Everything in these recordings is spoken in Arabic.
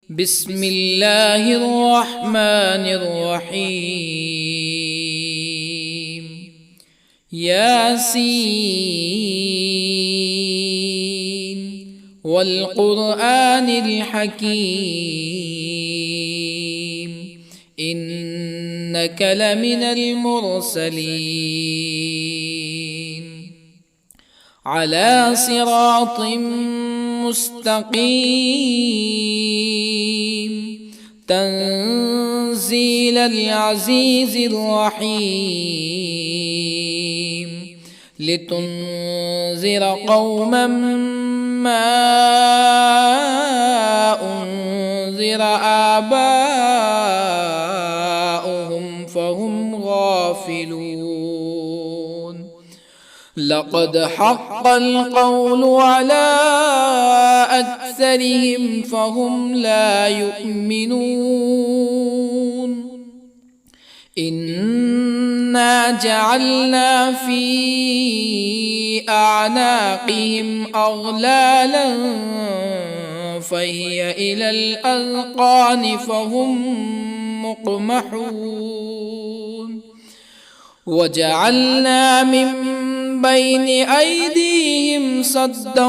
بسم الله الرحمن الرحيم. ياسين والقرآن الحكيم إنك لمن المرسلين على صراط مستقيم تنزيل العزيز الرحيم لتنذر قوما ما أنذر آباؤهم فهم غافلون. لقد حق القول على أكثرهم فهم لا يؤمنون. إنا جعلنا في أعناقهم أغلالا فهي إلى الأذقان فهم مقمحون. وجعلنا من بين أيديهم سدا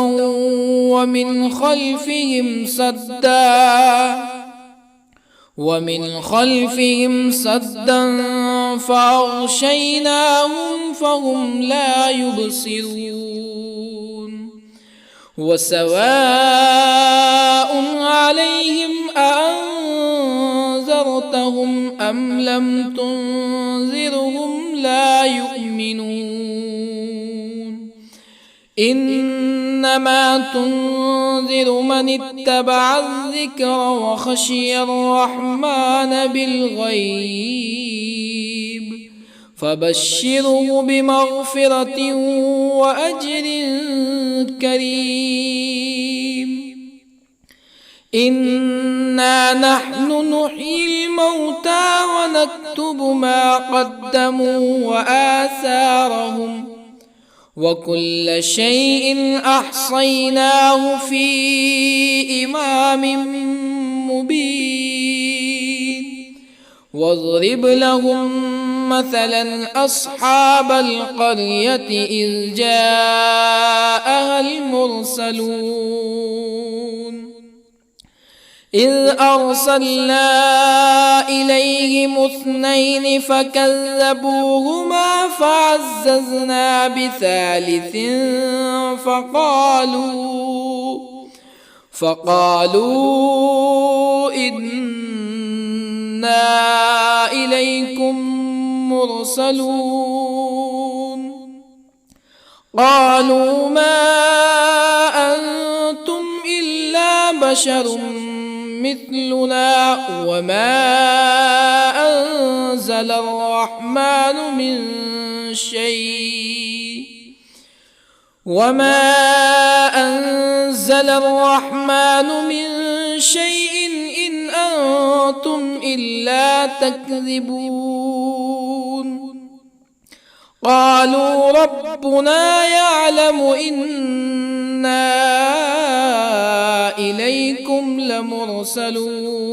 ومن خلفهم سدا فأغشيناهم فهم لا يبصرون. وسواء عليهم أأنذرتهم أم لم تنذرهم لا يؤمنون. إنما تنذر من اتبع الذكر وخشي الرحمن بالغيب فبشره بمغفرة وأجر كريم. إنا نحن نحيي الموتى ونكتب ما قدموا وآثارهم وكل شيء أحصيناه في إمام مبين. واضرب لهم مثلا أصحاب القرية إذ جاءها المرسلون إذ أرسلنا إليهم اثنين فكذبوهما فعززنا بثالث فقالوا إنا إليكم مرسلون. قالوا ما أنتم إلا بشر مثلنا وما أنزل الرحمن من شيء إن أنتم إلا تكذبون. قالوا ربنا يعلم إنا إليكم لمرسلون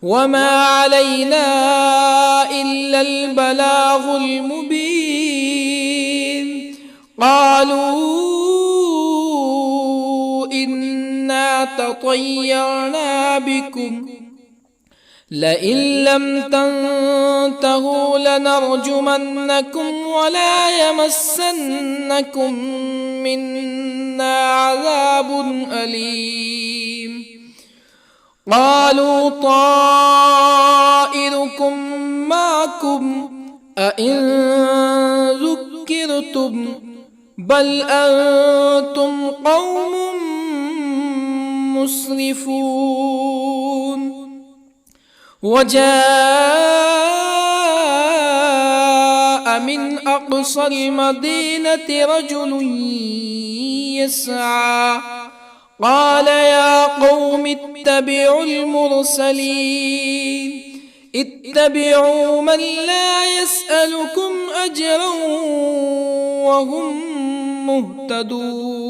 وما علينا إلا البلاغ المبين. قالوا إنا تطيرنا بكم لئن لم تنتهوا لنرجمنكم ولا يمسنكم منا عذاب أليم. قالوا طائركم معكم أئن ذكرتم بل أنتم قوم مسرفون. وجاء من أقصى المدينة رجل يسعى قال يا قوم اتبعوا المرسلين اتبعوا من لا يسألكم أجرا وهم مهتدون.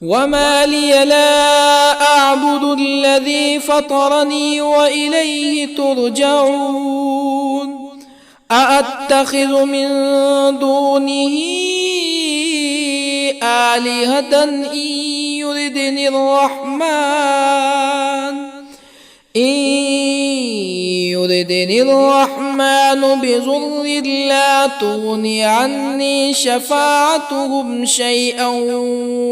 وما لي لا أعبد الذي فطرني وإليه ترجعون أأتخذ من دونه آلهة يردني الرحمن بضر لا تغني عني شفاعتهم شيئا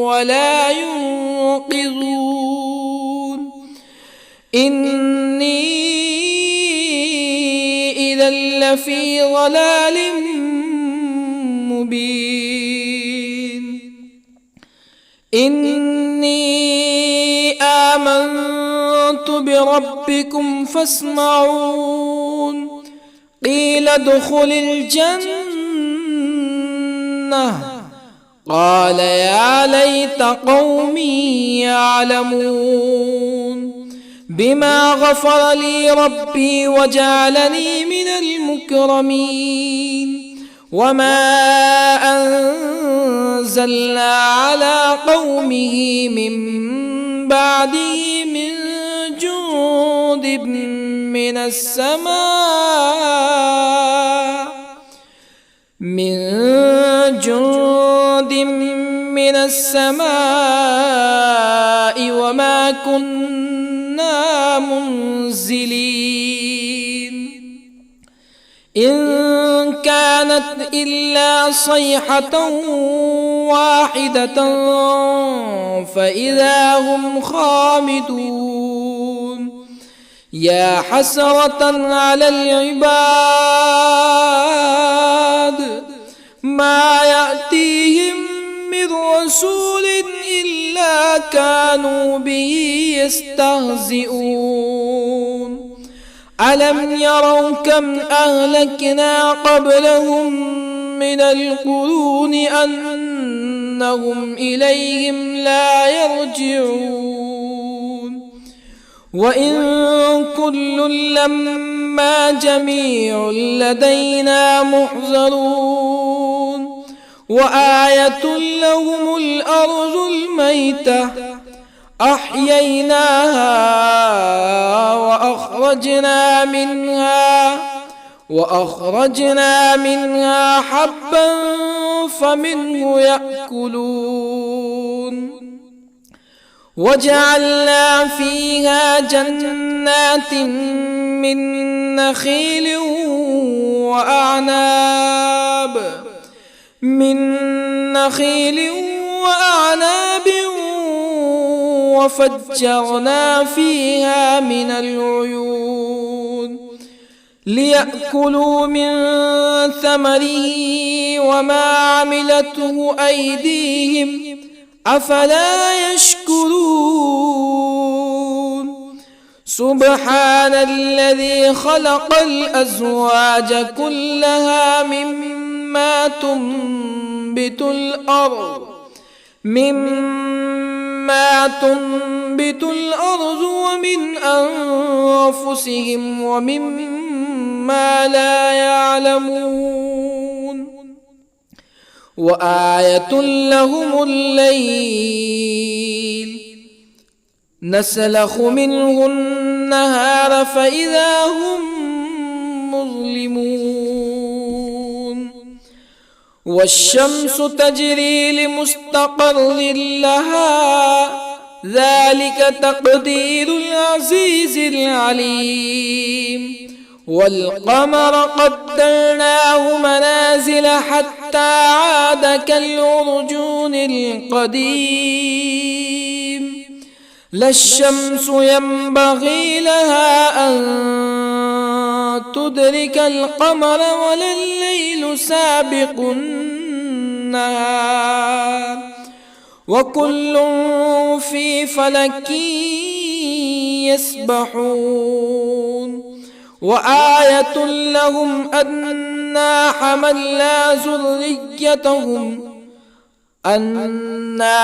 ولا ينقذون إني إذا لفي ضلال مبين إني آمنت بربكم فاسمعون قيل ادخل الجنة قال يا ليت قومي يعلمون بما غفر لي ربي وجعلني من المكرمين وما أنزلنا على قومه من بعده من جند من السماء وما كنا منزلين إن كانت إلا صيحة واحدة فإذا هم خامدون يا حسرة على العباد ما يأتيهم من رسول إلا كانوا به يستهزئون ألم يروا كم أهلكنا قبلهم من القرون أنهم إليهم لا يرجعون وإن كل لما جميع لدينا محضرون وآية لهم الأرض الميتة أحييناها وأخرجنا منها حبا فمنه يأكلون وجعلنا فيها جنات من نخيل وأعناب وفجرنا فيها من العيون ليأكلوا من ثمره وما عملته أيديهم أفلا يشكرون سبحان الذي خلق الأزواج كلها مما تنبت الأرض ومن أنفسهم ومما لا يعلمون وآية لهم الليل نسلخ منه النهار فإذا هم مظلمون والشمس تجري لمستقر لها ذلك تقدير العزيز العليم والقمر قدرناه منازل حتى عاد كالعرجون القديم لا الشمس ينبغي لها أن تدرك القمر ولا الليل سابق النهار وكل في فلك يسبحون وآية لهم أنا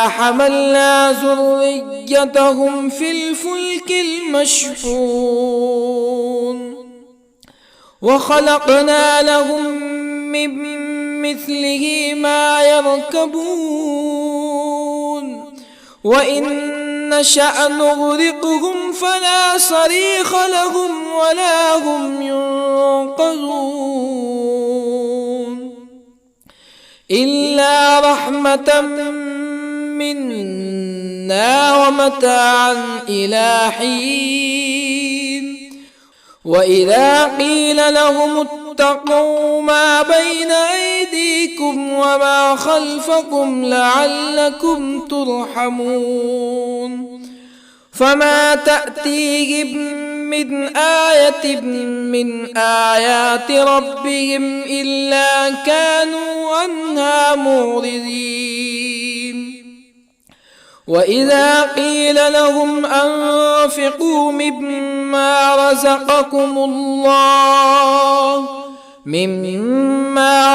حملنا ذريتهم في الفلك المشحون وخلقنا لهم من مثله ما يركبون وإن نشأ نغرقهم فلا صريخ لهم ولا هم ينقذون إلا رحمة منا ومتاعا إلى حين وإذا قيل لهم اتقوا ما بين أيديكم وما خلفكم لعلكم ترحمون فما تأتيهم من آية من آيات ربهم إلا كانوا عنها معرضين وإذا قيل لهم أنفقوا مما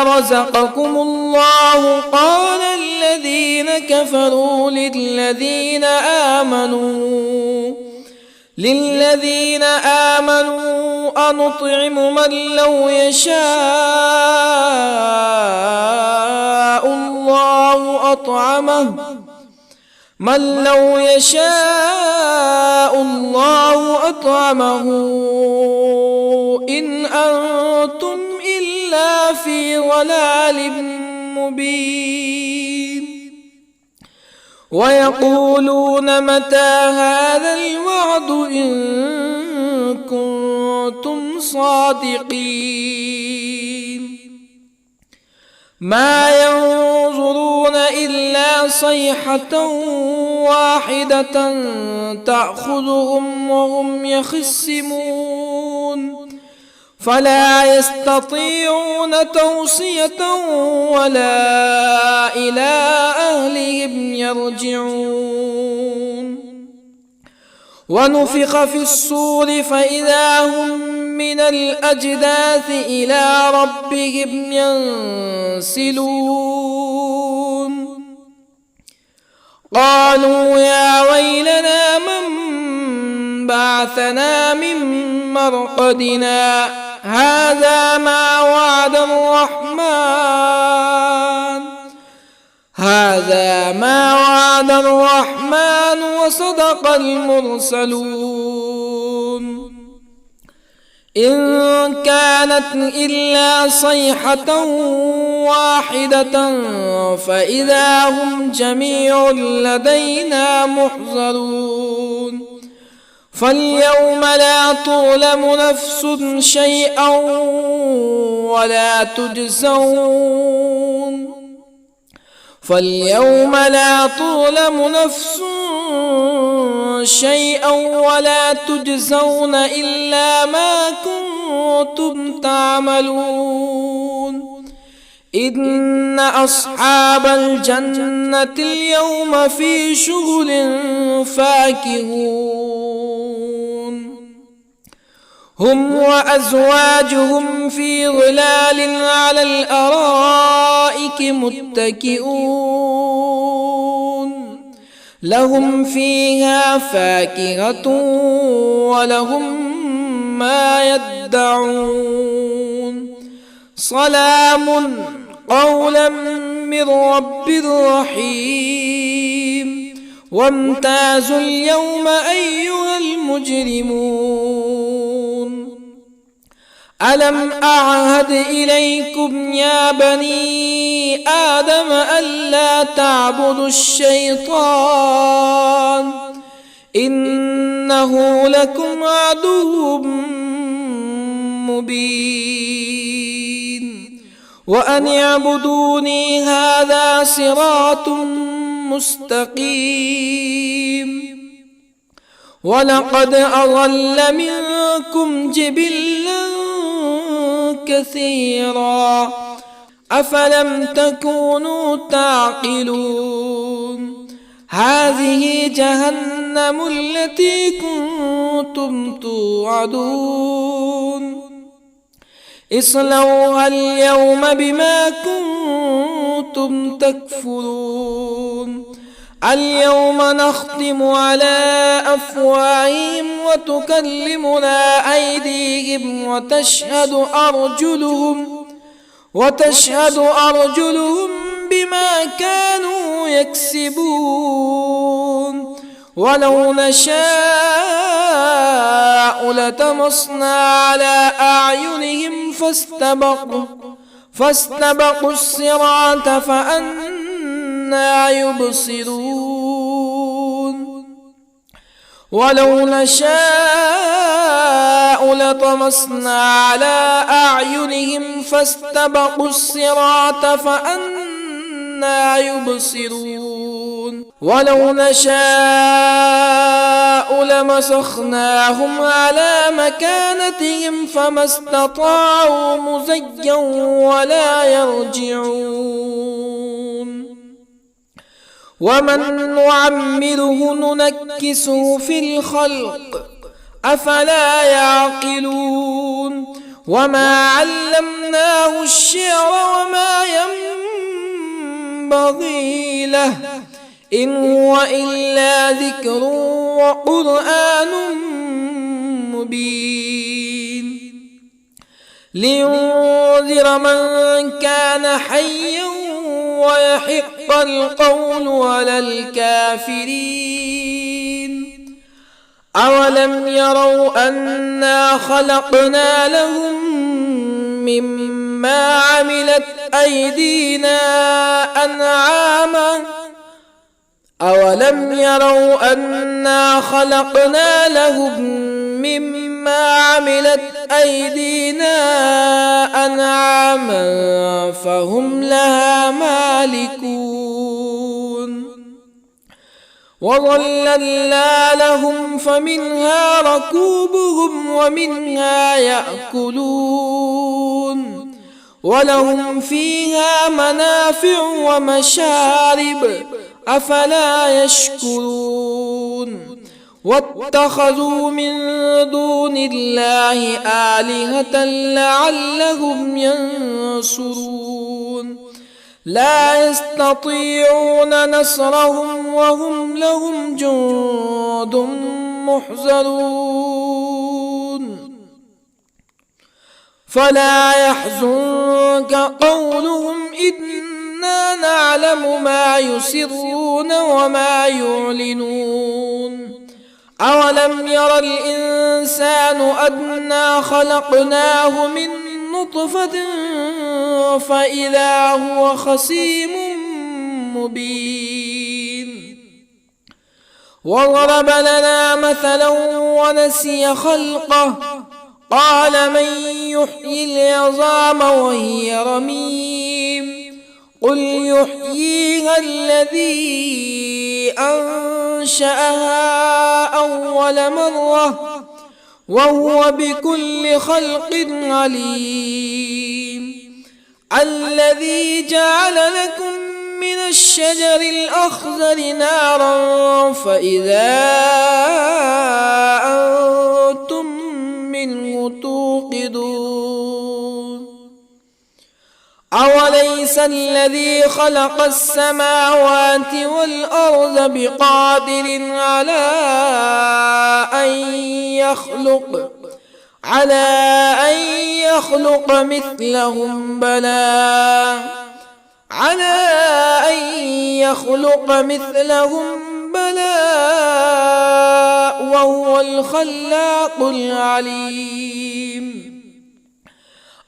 رزقكم الله قال الذين كفروا للذين آمنوا أنطعم من لو يشاء الله أطعمه إن أنتم إلا في ضلال مبين ويقولون متى هذا الوعد إن كنتم صادقين ما ينظرون إلا صيحة واحدة تأخذهم وهم يخصمون فلا يستطيعون توصية ولا إلى أهلهم يرجعون ونفخ في الصور فإذا هم من الأجداث إلى ربهم ينسلون قالوا يا ويلنا من بعثنا من مرقدنا هذا ما وعد الرحمن وصدق المرسلون إن كانت إلا صيحة واحدة فإذا هم جميع لدينا محضرون فاليوم لا تظلم نفس شيئا ولا تجزون إلا ما كنتم تعملون إن أصحاب الجنة اليوم في شغل فاكهون هم وأزواجهم في ظلال على الأرائك متكئون لهم فيها فاكهة ولهم ما يدعون سلام قولا من رب رحيم وامتازوا اليوم أيها المجرمون ألم أعهد إليكم يا بني آدم ألا تعبدوا الشيطان إنه لكم عدو مبين وأن اعبدوني هذا صراط مستقيم ولقد أضل منكم جبلا كثيرا أفلم تكونوا تعقلون هذه جهنم التي كنتم توعدون اصلوها اليوم بما كنتم تكفرون اليوم نختم على أفواههم وتكلمنا أيديهم وتشهد أرجلهم بما كانوا يكسبون ولو نشاء لطمسنا على أعينهم فاستبقوا الصراط فأنى يبصرون ولو نشاء لطمسنا على أعينهم فاستبقوا الصراط فأنى يبصرون ولو نشاء لمسخناهم على مكانتهم فما استطاعوا مزيا ولا يرجعون ومن نعمره ننكسه في الخلق أفلا يعقلون وما علمناه الشعر وما ينبغي له إن هو إلا ذكر وقرآن مبين لينذر من كان حيا ويحق القول على الكافرين أولم يروا أنا خلقنا لهم مما عملت أيدينا أنعاما أولم يروا أنا خلقنا لهم مما عملت أيدينا أنعاما فهم لها مالكون وظللنا لهم فمنها ركوبهم ومنها يأكلون ولهم فيها منافع ومشارب أفلا يشكرون واتخذوا من دون الله آلهة لعلهم ينصرون لا يستطيعون نصرهم وهم لهم جند محضرون فلا يحزنك قولهم إنا نعلم ما يسرون وما يعلنون أولم ير الإنسان أنا خلقناه من نطفة فإذا هو خصيم مبين وضرب لنا مثلا ونسي خلقه قال من يحيي العظام وهي رميم قل يحييها الذي أنشأها أول مرة وهو بكل خلق عليم الذي جعل لكم من الشجر الأخضر نارا فإذا أنتم منه توقدون أوليس الذي خلق السماوات والأرض بقادر على أن يخلق مثلهم بلى وهو الخلاق العليم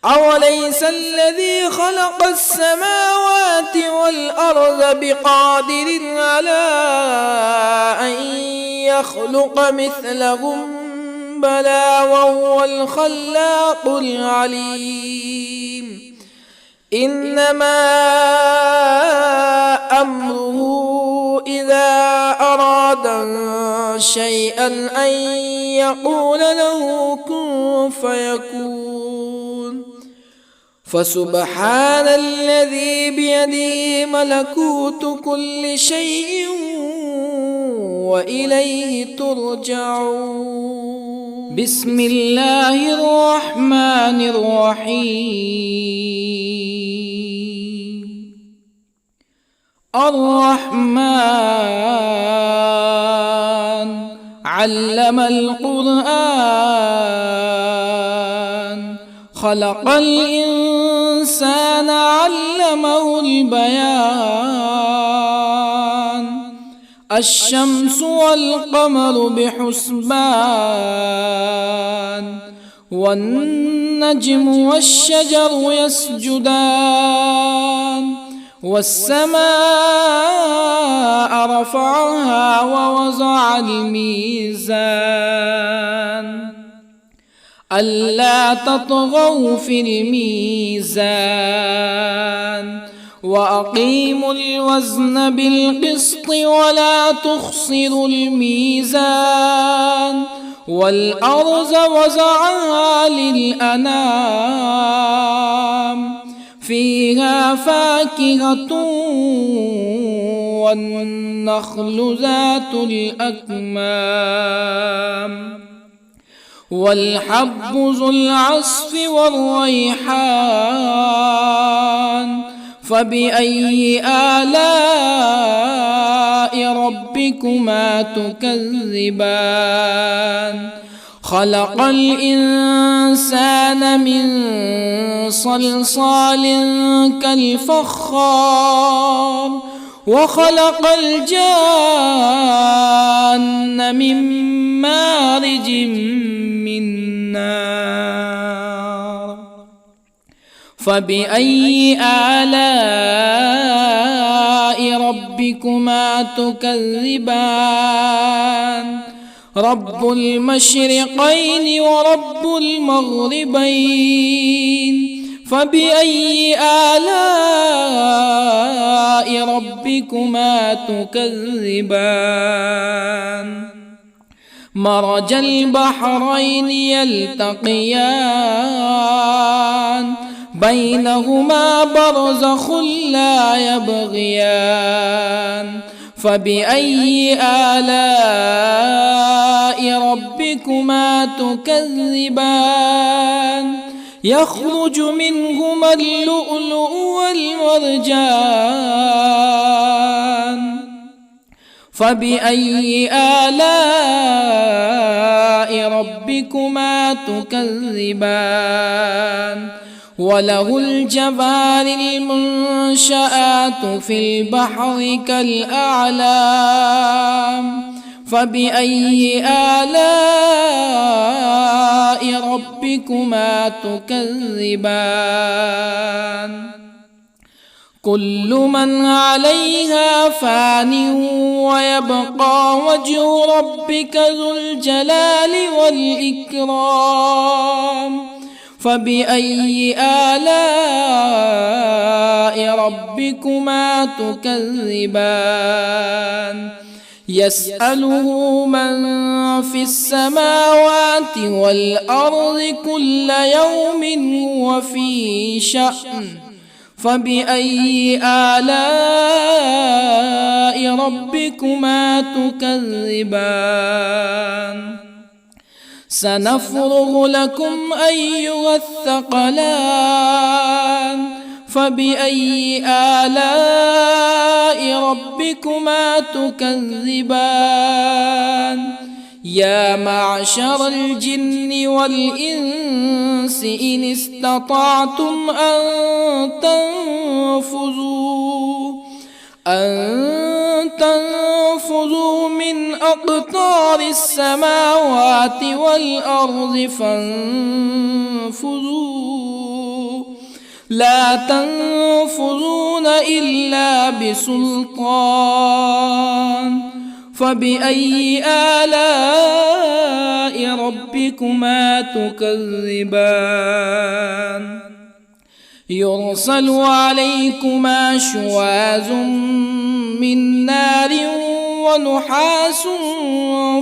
أوليس الذي خلق السماوات والأرض بقادر على أن يخلق مثلهم بلى وهو الخلاق العليم إنما أمره إذا أراد شيئا أن يقول له كن فيكون فسبحان الذي بيده ملكوت كل شيء وإليه ترجعون بسم الله الرحمن الرحيم الرحمن علم القرآن خلق الإنسان علمه البيان الشمس والقمر بحسبان والنجم والشجر يسجدان والسماء رفعها ووضع الميزان ألا تطغوا في الميزان وأقيموا الوزن بالقسط ولا تخسروا الميزان والأرض وضعها للأنام فيها فاكهة والنخل ذات الأكمام والحب ذو العصف والريحان فبأي آلاء ربكما تكذبان خلق الإنسان من صلصال كالفخار وخلق الجان من مارج من نار فبأي آلاء ربكما تكذبان رب المشرقين ورب المغربين فبأي آلاء ربكما تكذبان مرج البحرين يلتقيان بينهما برزخ لا يبغيان فبأي آلاء ربكما تكذبان يخرج منهما اللؤلؤ والمرجان فبأي آلاء ربكما تكذبان وله الجوار المنشآت في البحر كالأعلام فبأي آلاء ربكما تكذبان كل من عليها فان ويبقى وجه ربك ذو الجلال والإكرام فبأي آلاء ربكما تكذبان يسأله من في السماوات والأرض كل يوم هو في شأن فبأي آلاء ربكما تكذبان سنفرغ لكم أيها الثقلان فبأي آلاء ربكما تكذبان يا معشر الجن والإنس إن استطعتم أن تنفذوا من أقطار السماوات والأرض فانفذوا لا تنفذون إلا بسلطان فبأي آلاء ربكما تكذبان يرسل عليكما شواظ من نار ونحاس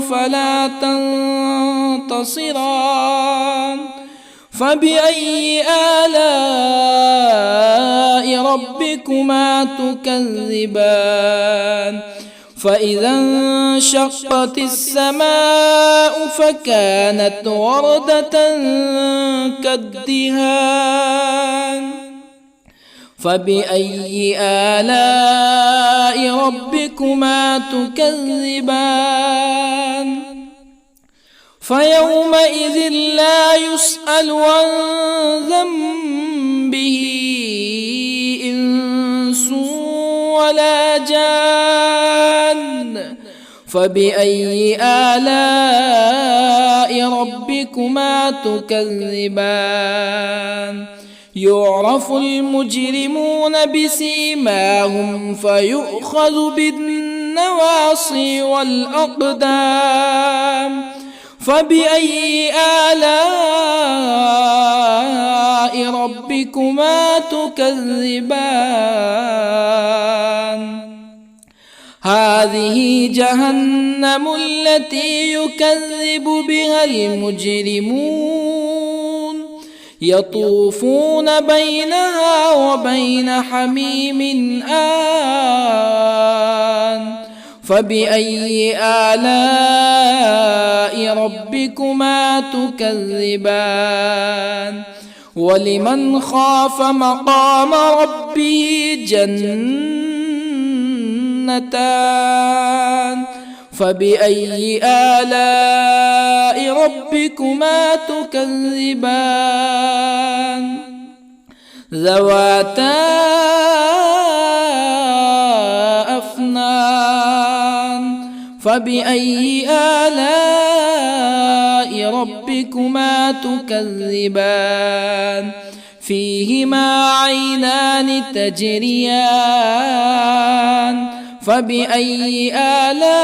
فلا تنتصران فبأي آلاء ربكما تكذبان فإذا انشقت السماء فكانت وردة كالدهان فبأي آلاء ربكما تكذبان فيومئذ لا يسأل عن ذنبه إنس ولا جان. فبأي آلاء ربكما تكذبان؟ يعرف المجرمون بسيماهم فيؤخذ بالنواصي والأقدام. فبأي آلاء ربكما تكذبان؟ هذه جهنم التي يكذب بها المجرمون، يطوفون بينها وبين حميم آن. فبأي آلاء ربكما تكذبان؟ ولمن خاف مقام ربه جنتان. فبأي آلاء ربكما تكذبان؟ ذواتا أفنان. فبأي آلاء ربكما تكذبان؟ فيهما عينان تجريان. فبأي آلاء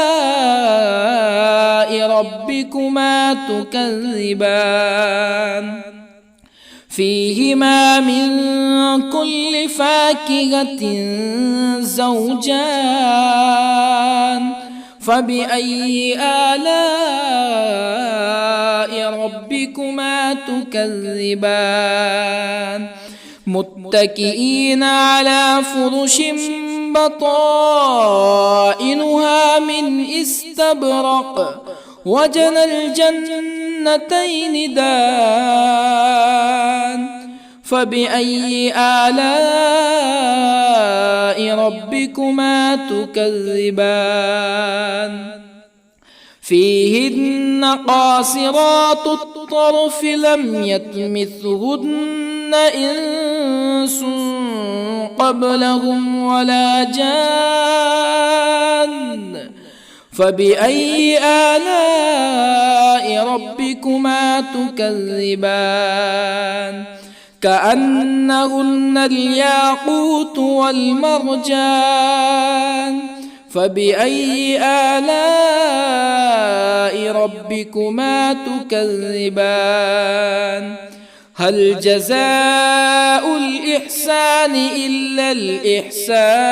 ربكما تكذبان؟ فيهما من كل فاكهة زوجان. فبأي آلاء ربكما تكذبان؟ متكئين على فرش بطائنها من استبرق وجنى الجنتين دان. فبأي آلاء ربكما تكذبان؟ فيهن قاصرات الطرف لم يطمثهن إنس قبلهم ولا جان. فبأي آلاء ربكما تكذبان؟ كأنهن الياقوت والمرجان. فبأي آلاء ربكما تكذبان؟ هل جزاء الإحسان إلا الإحسان؟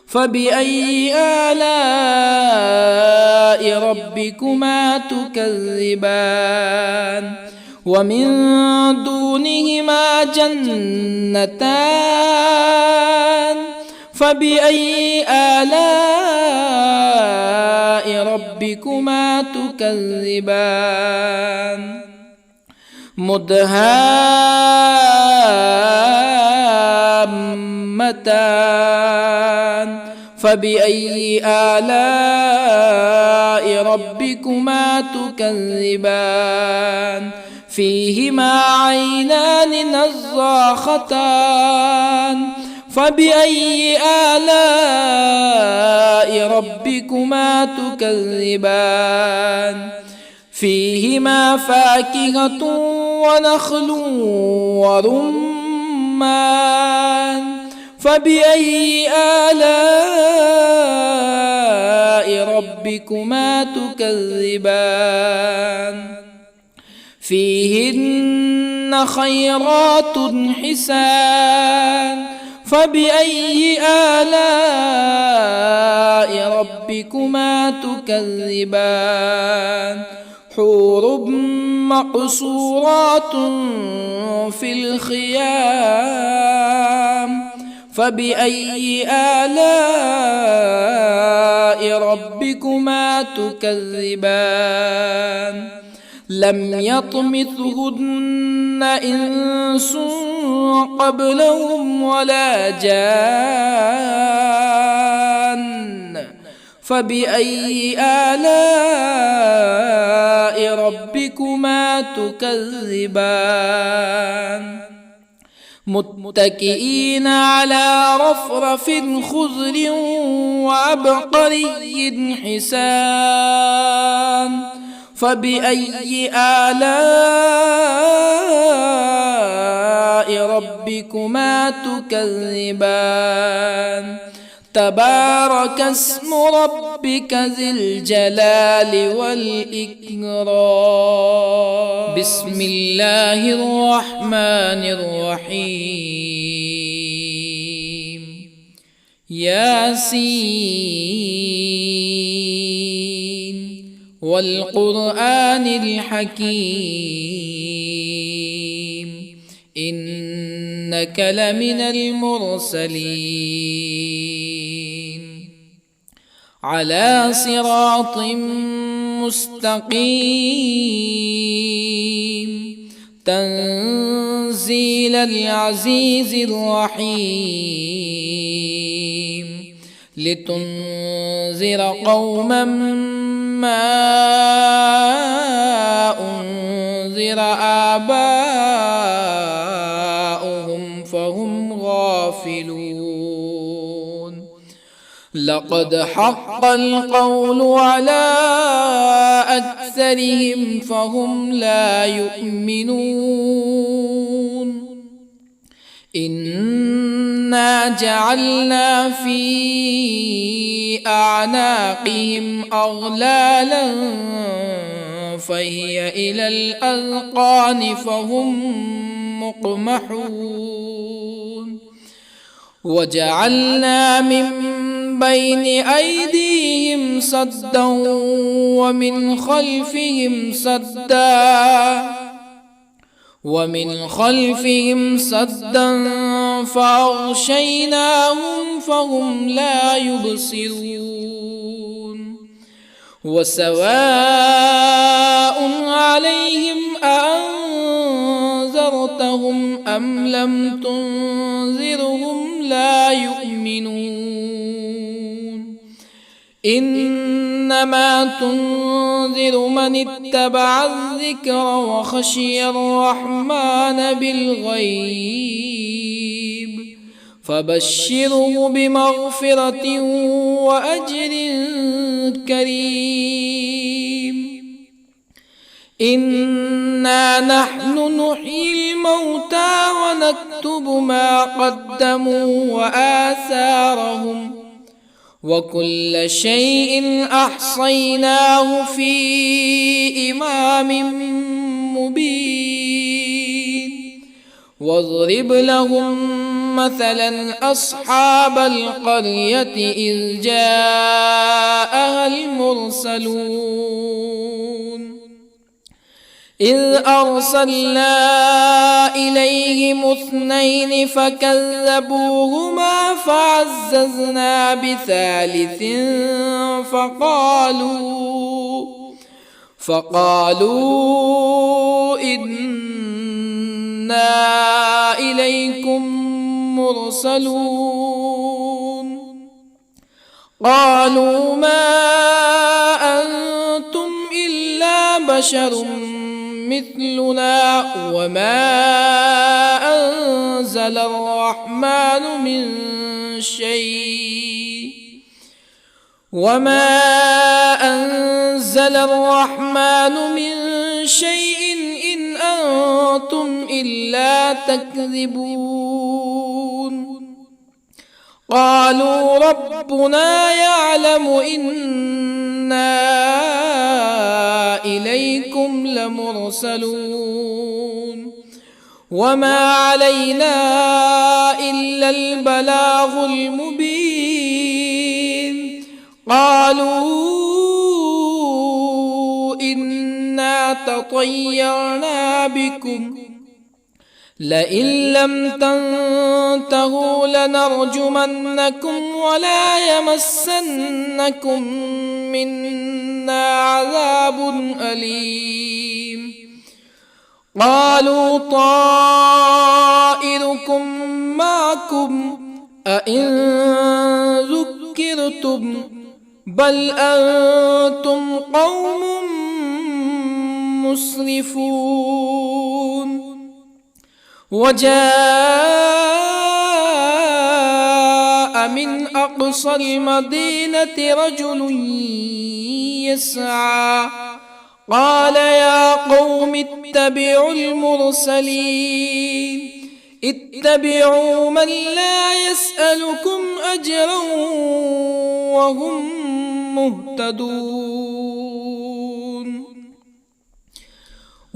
فبأي آلاء ربكما تكذبان؟ ومن دونهما جنتان. فبأي آلاء ربكما تكذبان؟ مدهامتان. فبأي آلاء ربكما تكذبان؟ فيهما عينان نضاختان. فبأي آلاء ربكما تكذبان؟ فيهما فاكهة ونخل ورمان. فبأي آلاء ربكما تكذبان؟ فيهن خيرات حسان. فبأي آلاء ربكما تكذبان؟ حور مقصورات في الخيام. فبأي آلاء ربكما تكذبان؟ لم يطمثهن إنس قبلهم ولا جان. فبأي آلاء ربكما تكذبان متكئين على رفرف خضر وعبقري حسان فبأي آلاء ربكما تكذبان تبارك اسم ربك ذي الجلال والإكرام بسم الله الرحمن الرحيم ياسين والقرآن الحكيم إنك لمن المرسلين على صراط مستقيم تنزيل العزيز الرحيم لتنذر قوما ما أنذر آباؤهم فهم غافلون لقد حق القول على أكثرهم فهم لا يؤمنون إنا جعلنا في أعناقهم أغلالا فهي إلى الأذقان فهم مقمحون وجعلنا من بين أيديهم سدا ومن خلفهم سدا فأغشيناهم فهم لا يبصرون وسواء عليهم أأنذرتهم أم لم تنذرهم لا يؤمنون إنما تنذر من اتبع الذكر وخشي الرحمن بالغيب فبشره بمغفرة وأجر كريم إنا نحن نحيي الموتى ونكتب ما قدموا وآثارهم وكل شيء أحصيناه في إمام مبين واضرب لهم مثلا أصحاب القرية إذ جاءها المرسلون إذ أرسلنا إليهم اثنين فكذبوهما فعززنا بثالث فقالوا إنا إليكم مرسلون قالوا ما أنتم إلا بشر مثلنا وما أنزل الرحمن من شيء إن أنتم إلا تكذبون قالوا ربنا يعلم إنا إليكم لمرسلون وما علينا إلا البلاغ المبين قالوا إنا تطيرنا بكم لئن لم تنتهوا لنرجمنكم ولا يمسنكم منا عذاب أليم قالوا طائركم معكم أئن ذكرتم بل أنتم قوم مسرفون. وجاء من أقصى المدينة رجل يسعى قال يا قوم اتبعوا المرسلين اتبعوا من لا يسألكم أجرا وهم مهتدون.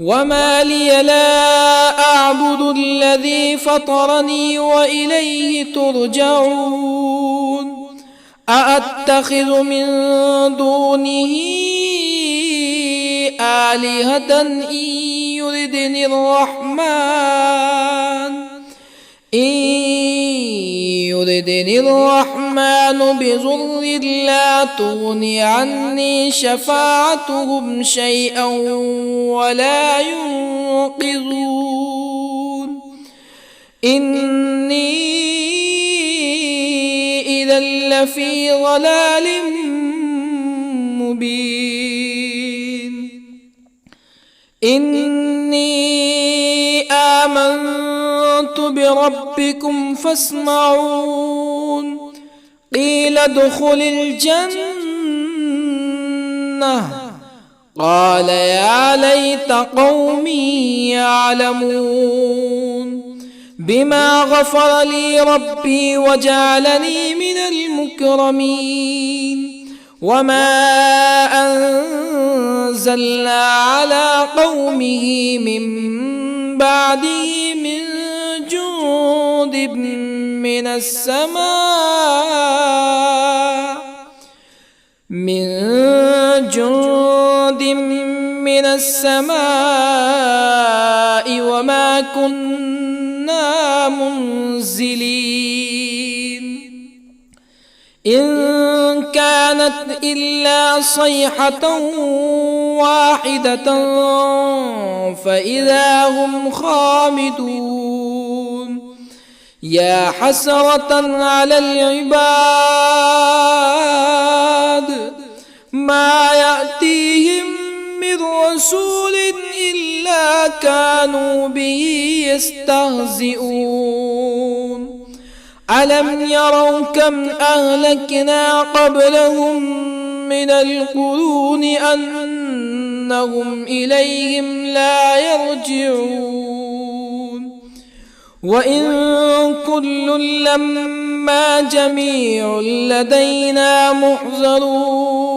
وما لي لا أعبد الذي فطرني وإليه ترجعون. أأتخذ من دونه آلهة إن يردني الرحمن بضر لا تغني عني شفاعتهم شيئا ولا ينقذون. إني إذا لفي ضلال مبين. إني آمنت بربكم فاسمعون. قيل ادخل الجنة قال يا ليت قومي يعلمون. بما غفر لي ربي وجعلني من المكرمين. وما أنزلنا على قومه من بعده من جند من السماء وما كنا منزلين. إن كانت إلا صيحة واحدة فإذا هم خامدون. يا حسرة على العباد ما يأتيهم من رسول إلا كانوا به يستهزئون. ألم يروا كم أهلكنا قبلهم من القرون أنهم إليهم لا يرجعون. وإن كل لما جميع لدينا محضرون.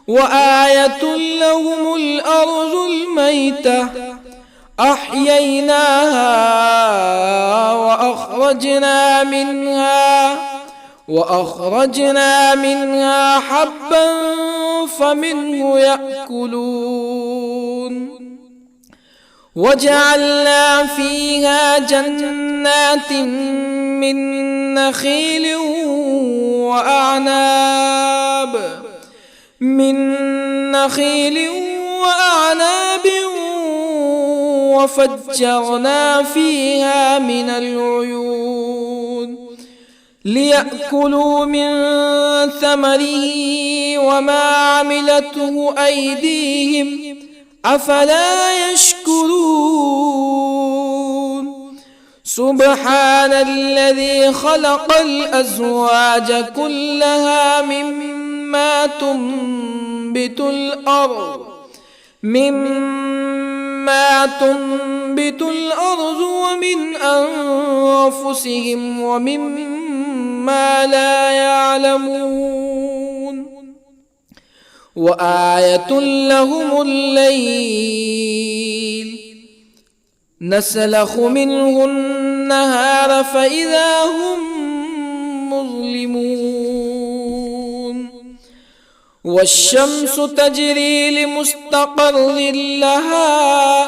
وآية لهم الأرض الميتة أحييناها وأخرجنا منها حبا فمنه يأكلون. وجعلنا فيها جنات من نخيل وأعناب وفجرنا فيها من العيون ليأكلوا من ثمره وما عملته أيديهم أفلا يشكرون. سبحان الذي خلق الأزواج كلها مما تنبت الأرض ومن أنفسهم ومما لا يعلمون. وآية لهم الليل نسلخ منه النهار فإذا هم مظلمون. والشمس تجري لمستقر لها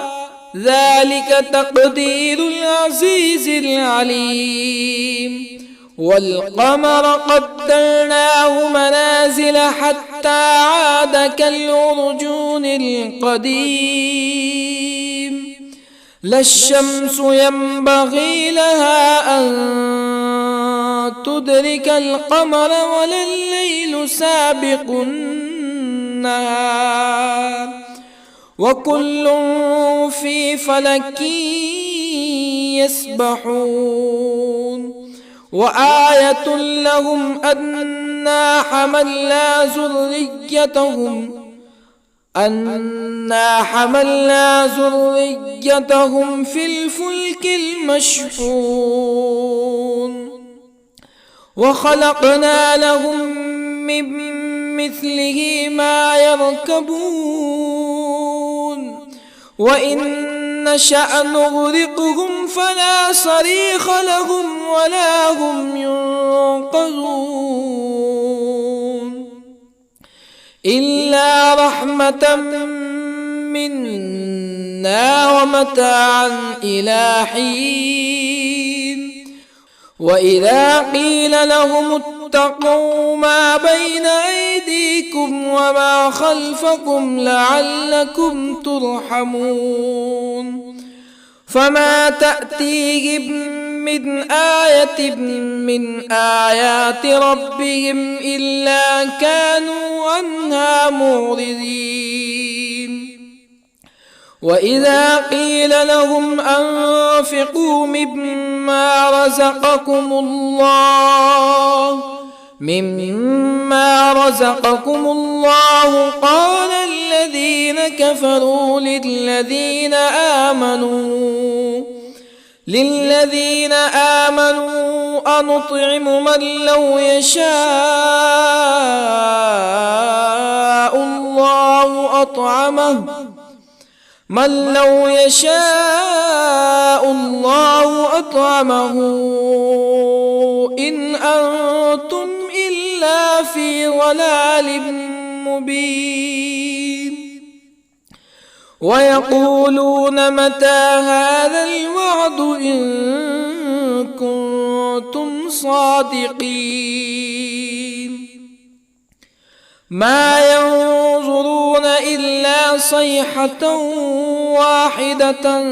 ذلك تقدير العزيز العليم. والقمر قدرناه منازل حتى عاد كالعرجون القديم. لا الشمس ينبغي لها أن تدرك القمر ولا الليل سابق النهار وكل في فلك يسبحون وآية لهم أنا حملنا ذريتهم في الفلك المشحون وخلقنا لهم من مثله ما يركبون وإن نشأ نغرقهم فلا صريخ لهم ولا هم ينقذون إلا رحمة منا ومتاعا إلى حين وإذا قيل لهم اتقوا ما بين أيديكم وما خلفكم لعلكم ترحمون فما تأتيهم من آية من آيات ربهم إلا كانوا عنها معرضين وإذا قيل لهم أنفقوا مما رزقكم الله قال الذين كفروا للذين آمنوا أنطعم من لو يشاء الله أطعمه إن أنتم إلا في ضلال مبين ويقولون متى هذا الوعد إن كنتم صادقين ما ينظرون إلا صيحة واحدة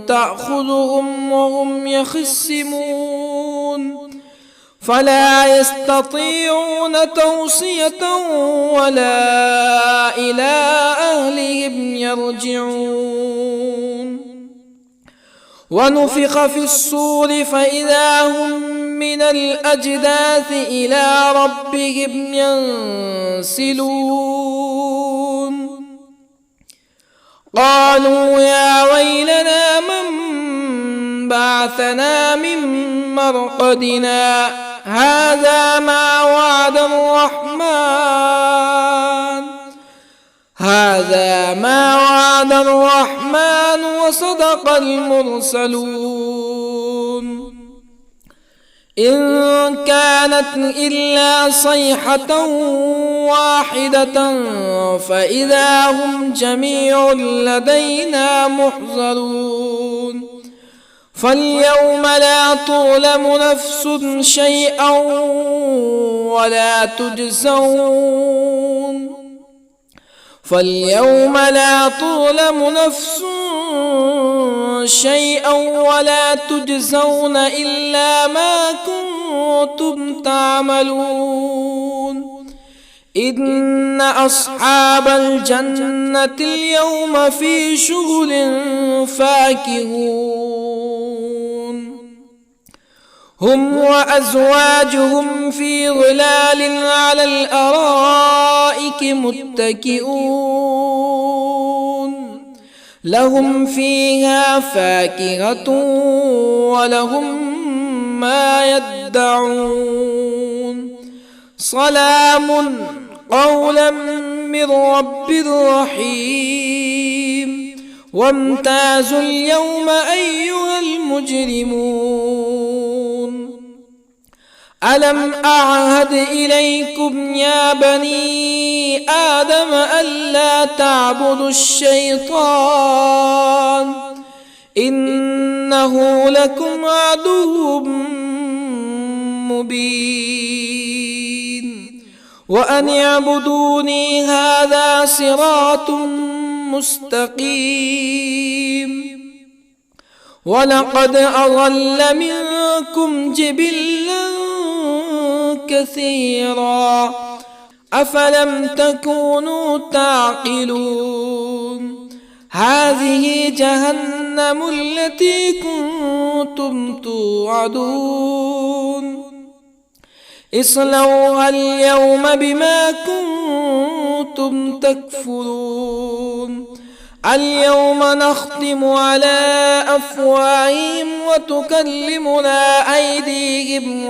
تأخذهم وهم يخصمون فلا يستطيعون توصية ولا إلى أهلهم يرجعون ونفخ في الصور فإذا هم من الأجداث إلى ربهم ينسلون قالوا يا ويلنا من بعثنا من مرقدنا هذا ما وعد الرحمن وصدق المرسلون إن كانت إلا صيحة واحدة فإذا هم جميع لدينا محضرون فاليوم لا تظلم نفس شيئا ولا تجزون إلا ما كنتم تعملون إن أصحاب الجنة اليوم في شغل فاكهون هم وأزواجهم في ظلال على الأرائك متكئون لهم فيها فاكهة ولهم ما يدعون سلام قولا من رب رحيم وامتازوا اليوم أيها المجرمون ألم أعهد إليكم يا بني آدم ألا تعبدوا الشيطان إنه لكم عدو مبين وأن اعبدوني هذا صراط مستقيم ولقد أضل منكم جبلا كثيرا أفلم تكونوا تعقلون هذه جهنم التي كنتم توعدون اصلوها اليوم بما كنتم تكفرون اليوم نختم على أفواههم وتكلمنا أيديهم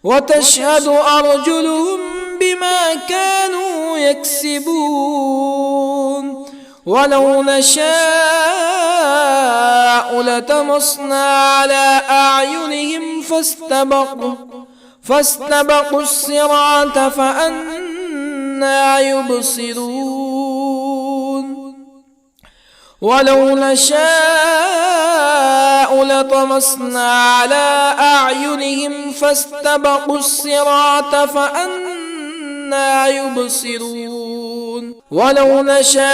وتشهد أرجلهم بما كانوا يكسبون ولو نشاء لطمسنا على أعينهم فاستبقوا الصراط فأنى يبصرون ولو نشاء لطمسنا على أعينهم فاستبقوا الصراط فأنى يبصرون ولو نشاء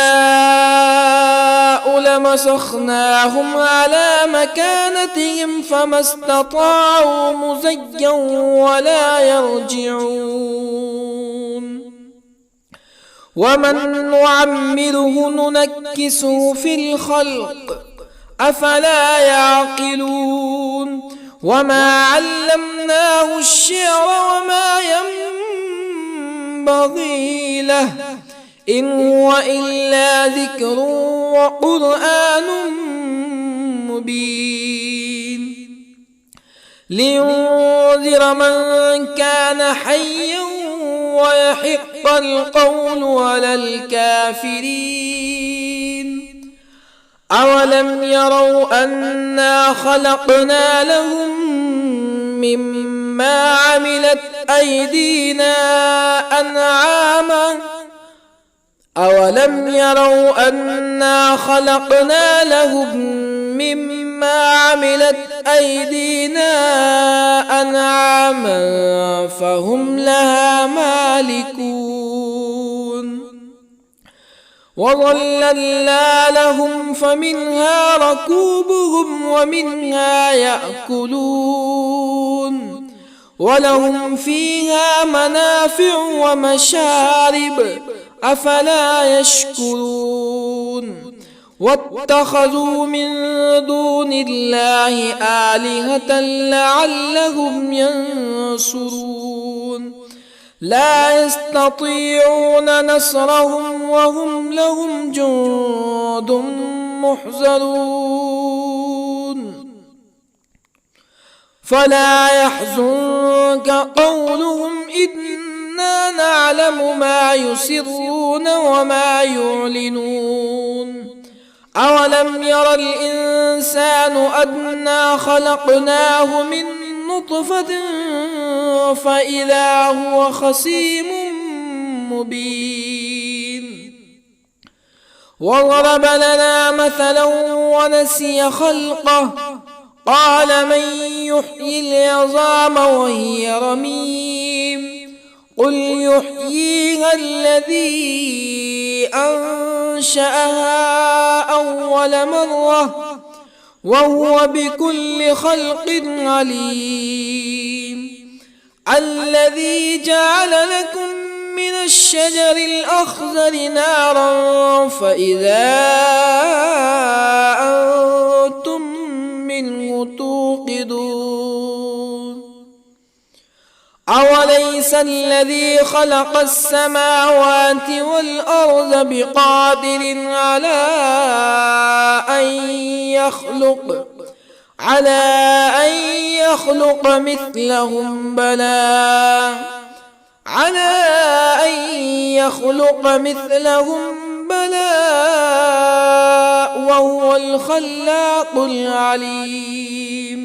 لمسخناهم على مكانتهم فما استطاعوا مزيا ولا يرجعون ومن نعمره ننكسه في الخلق أفلا يعقلون وما علمناه الشعر وما ينبغي له إن هو إلا ذكر وقرآن مبين لينذر من كان حيا ويحق القول على الكافرين أولم يروا أنا خلقنا لهم مما عملت أيدينا أنعاما أولم يروا أنا خلقنا لهم مما عملت أيدينا أنعاما فهم لها مالكون وظللنا لهم فمنها ركوبهم ومنها يأكلون ولهم فيها منافع ومشارب أفلا يشكرون واتخذوا من دون الله آلهة لعلهم ينصرون لا يستطيعون نصرهم وهم لهم جند محضرون فلا يحزنك قولهم إنا نعلم ما يسرون وما يعلنون أولم ير الإنسان أنا خلقناه من نطفة فإذا هو خصيم مبين وضرب لنا مثلا ونسي خلقه قال من يحيي العظام وهي رميم قل يحييها الذي أنشأها أول مرة وهو بكل خلق عليم الذي جعل لكم من الشجر الأخضر نارا فإذا أنتم منه توقدون أوليس الذي خلق السماوات والأرض بقادر على أن يخلق مثلهم بلى وهو الخلاق العليم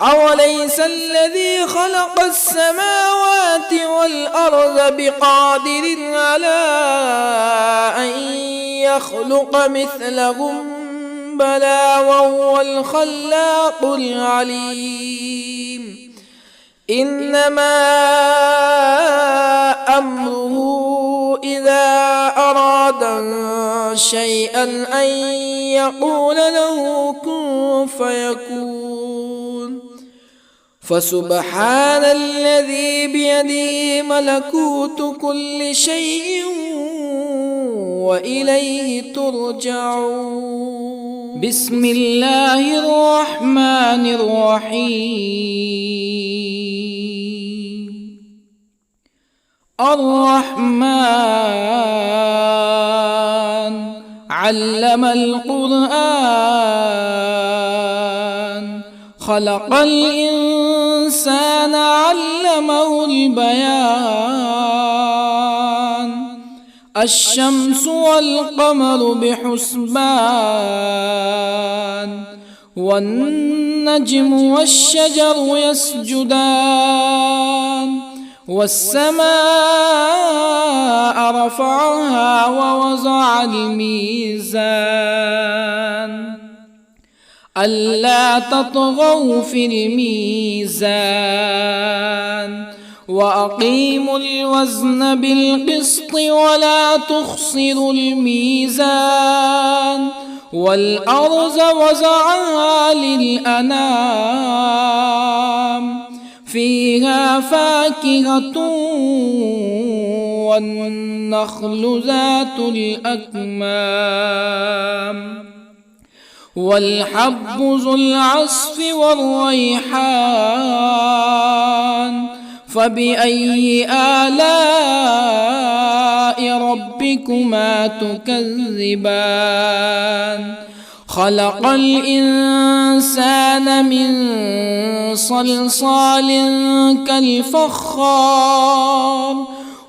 أوليس الذي خلق السماوات والأرض بقادر على أن يخلق مثلهم بلى وهو الخلاق العليم إنما أمره إذا أراد شيئا أن يقول له كن فيكون فسبحان الذي بيده ملكوت كل شيء وإليه ترجعون. بسم الله الرحمن الرحيم. الرحمن علم القرآن، خلق الإنسان علمه البيان، الشمس والقمر بحسبان، والنجم والشجر يسجدان، والسماء رفعها ووضع الميزان ألا تطغوا في الميزان، وأقيموا الوزن بالقسط ولا تخسروا الميزان، والأرض وضعها للأنام، فيها فاكهة والنخل ذات الأكمام، والحب ذو العصف والريحان، فبأي آلاء ربكما تكذبان؟ خلق الإنسان من صلصال كالفخار،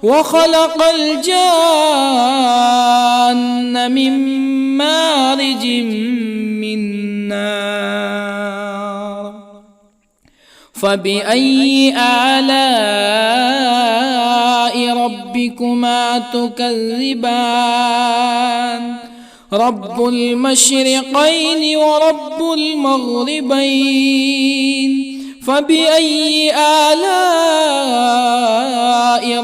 وخلق الجان من مارج من نار، فبأي آلاء ربكما تكذبان؟ رب المشرقين ورب المغربين، فبأي آلاء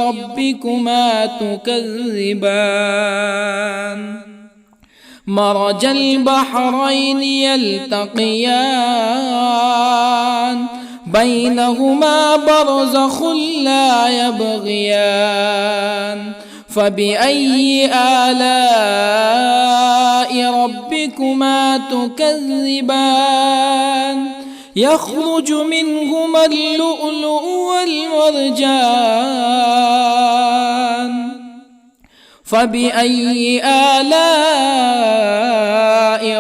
ربكما تكذبان؟ مرج البحرين يلتقيان، بينهما برزخ لا يبغيان، فبأي آلاء ربكما تكذبان؟ يخرج منهما اللؤلؤ والمرجان، فبأي آلاء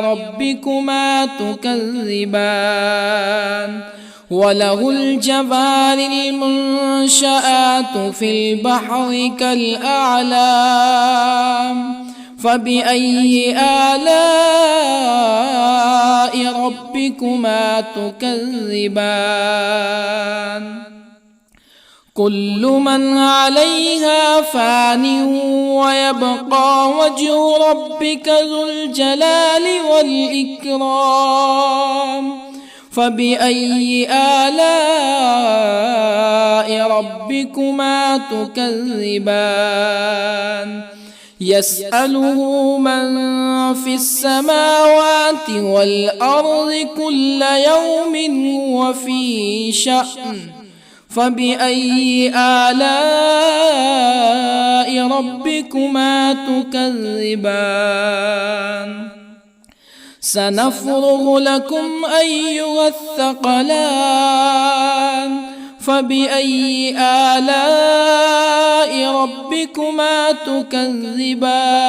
ربكما تكذبان؟ وله الجوار المنشآت في البحر كالأعلام، فبأي آلاء ربكما تكذبان؟ كل من عليها فان ويبقى وجه ربك ذو الجلال والإكرام، فبأي آلاء ربكما تكذبان؟ يسأله من في السماوات والأرض كل يوم هو في شأن، فبأي آلاء ربكما تكذبان؟ سنفرغ لكم أيها الثقلان، فبأي آلاء ربكما تكذبان؟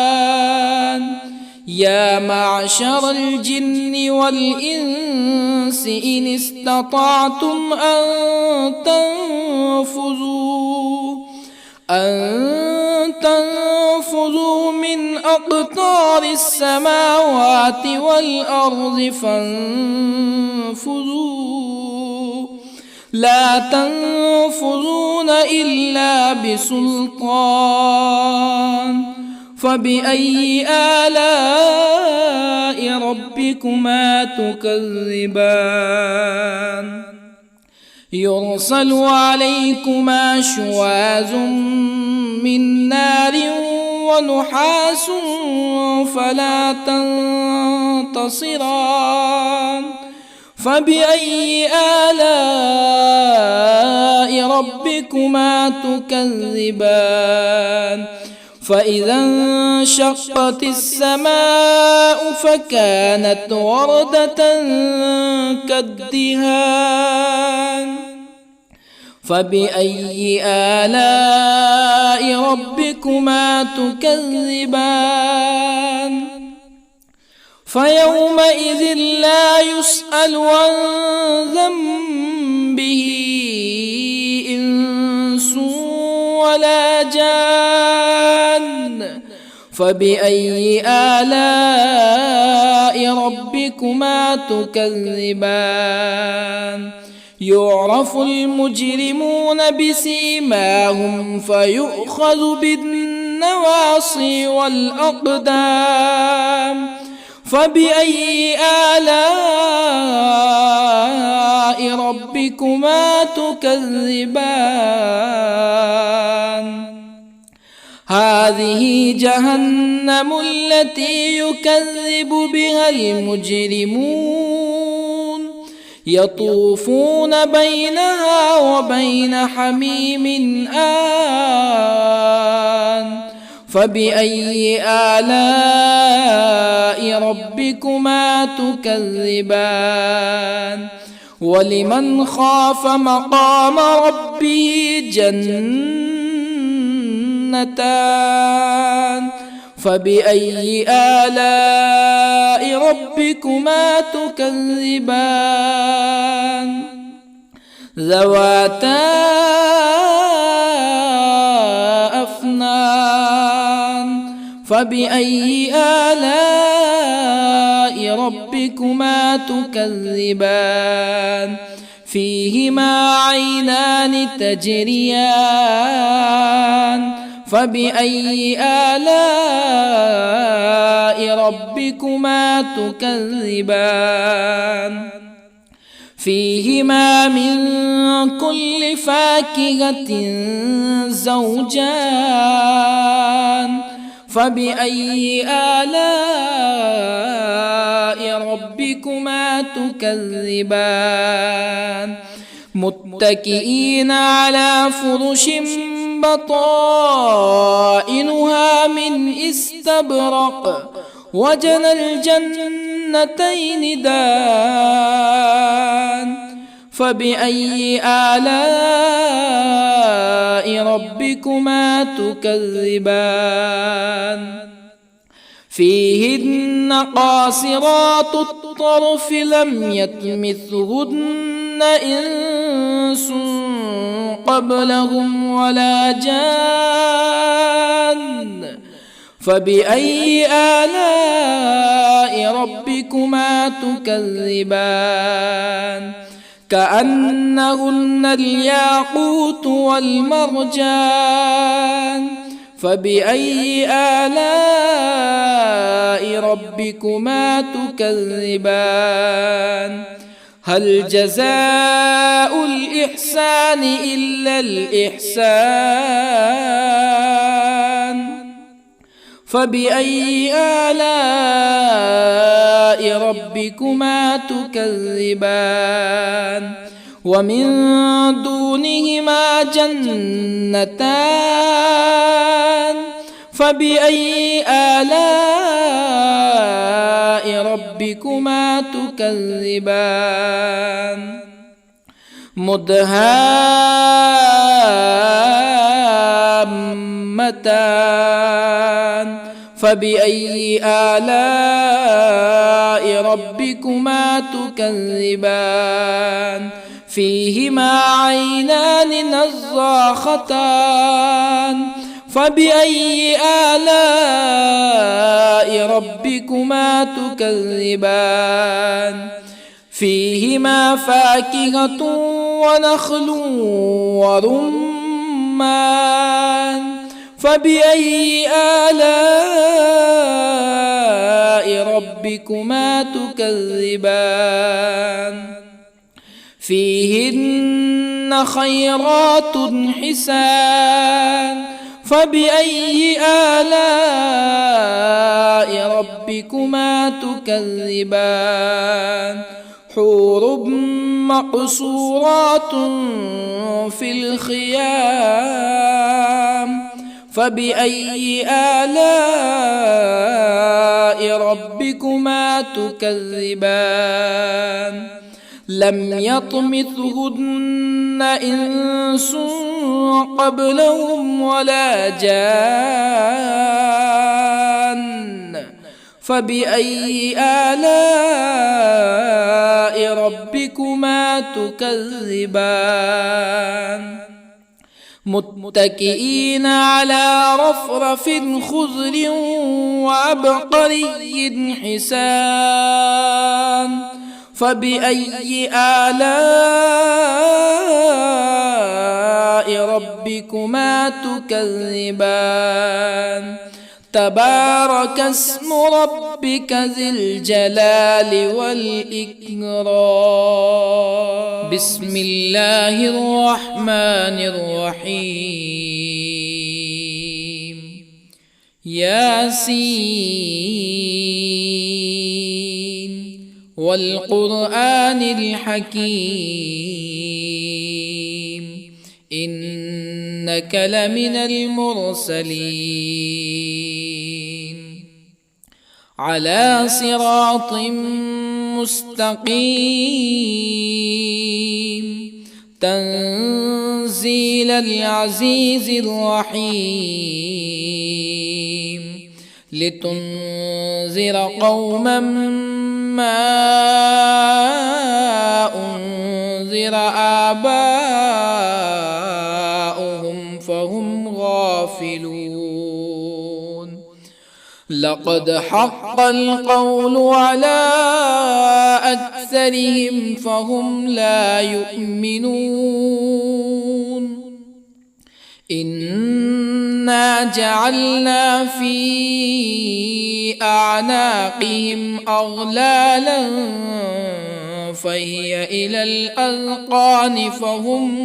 يا معشر الجن والإنس إن استطعتم أن تنفذوا من أقطار السماوات والأرض فانفذوا، لا تنفذون إلا بسلطان، فبأي آلاء ربكما تكذبان؟ يرسل عليكما شواظ من نار ونحاس فلا تنتصران، فبأي آلاء ربكما تكذبان فإذا انشقت السماء فكانت وردة كالدهان فبأي آلاء ربكما تكذبان فيومئذ لا يسأل عن ذنبه إنس ولا جان فبأي آلاء ربكما تكذبان يعرف المجرمون بسيماهم فيؤخذ بالنواصي والأقدام فبأي آلاء ربكما تكذبان هذه جهنم التي يكذب بها المجرمون يطوفون بينها وبين حميم آن فبأي آلاء ربكما تكذبان ولمن خاف مقام ربه جنتان فبأي آلاء ربكما تكذبان ذواتا أفنان فبأي آلاء ربكما تكذبان فيهما عينان تجريان فبأي آلاء ربكما تكذبان فيهما من كل فاكهة زوجان فبأي آلاء ربكما تكذبان متكئين على فرش بطائنها من استبرق وجنى الجنتين دان فبأي آلاء ربكما تكذبان فيهن قاصرات الطرف لم يطمثهن إنس قبلهم ولا جان فبأي آلاء ربكما تكذبان كأنهن الياقوت والمرجان فبأي آلاء ربكما تكذبان هل جزاء الإحسان إلا الإحسان فبأي آلاء ربكما تكذبان ومن دونهما جنتان فبأي آلاء ربكما تكذبان مدهامتان فبأي آلاء ربكما تكذبان فيهما عينان نضاختان فبأي آلاء ربكما تكذبان فيهما فاكهة ونخل ورمان فبأي آلاء ربكما تكذبان فيهن خيرات حسان فبأي آلاء ربكما تكذبان حور مقصورات في الخيام فبأي آلاء ربكما تكذبان لم يطمثهن إنس قبلهم ولا جان فبأي آلاء ربكما تكذبان متكئين على رفرف خضر وعبقري حسان فبأي آلاء ربكما تكذبان تبارك اسم ربك ذي الجلال والإكرام بسم الله الرحمن الرحيم ياسين والقرآن الحكيم إنك لمن المرسلين على صراط مستقيم تنزيل العزيز الرحيم لتنذر قوما ما أنذر آباؤهم فهم غافلون لقد حق القول على أكثرهم فهم لا يؤمنون إنا جعلنا في أعناقهم أغلالا فهي إلى الأذقان فهم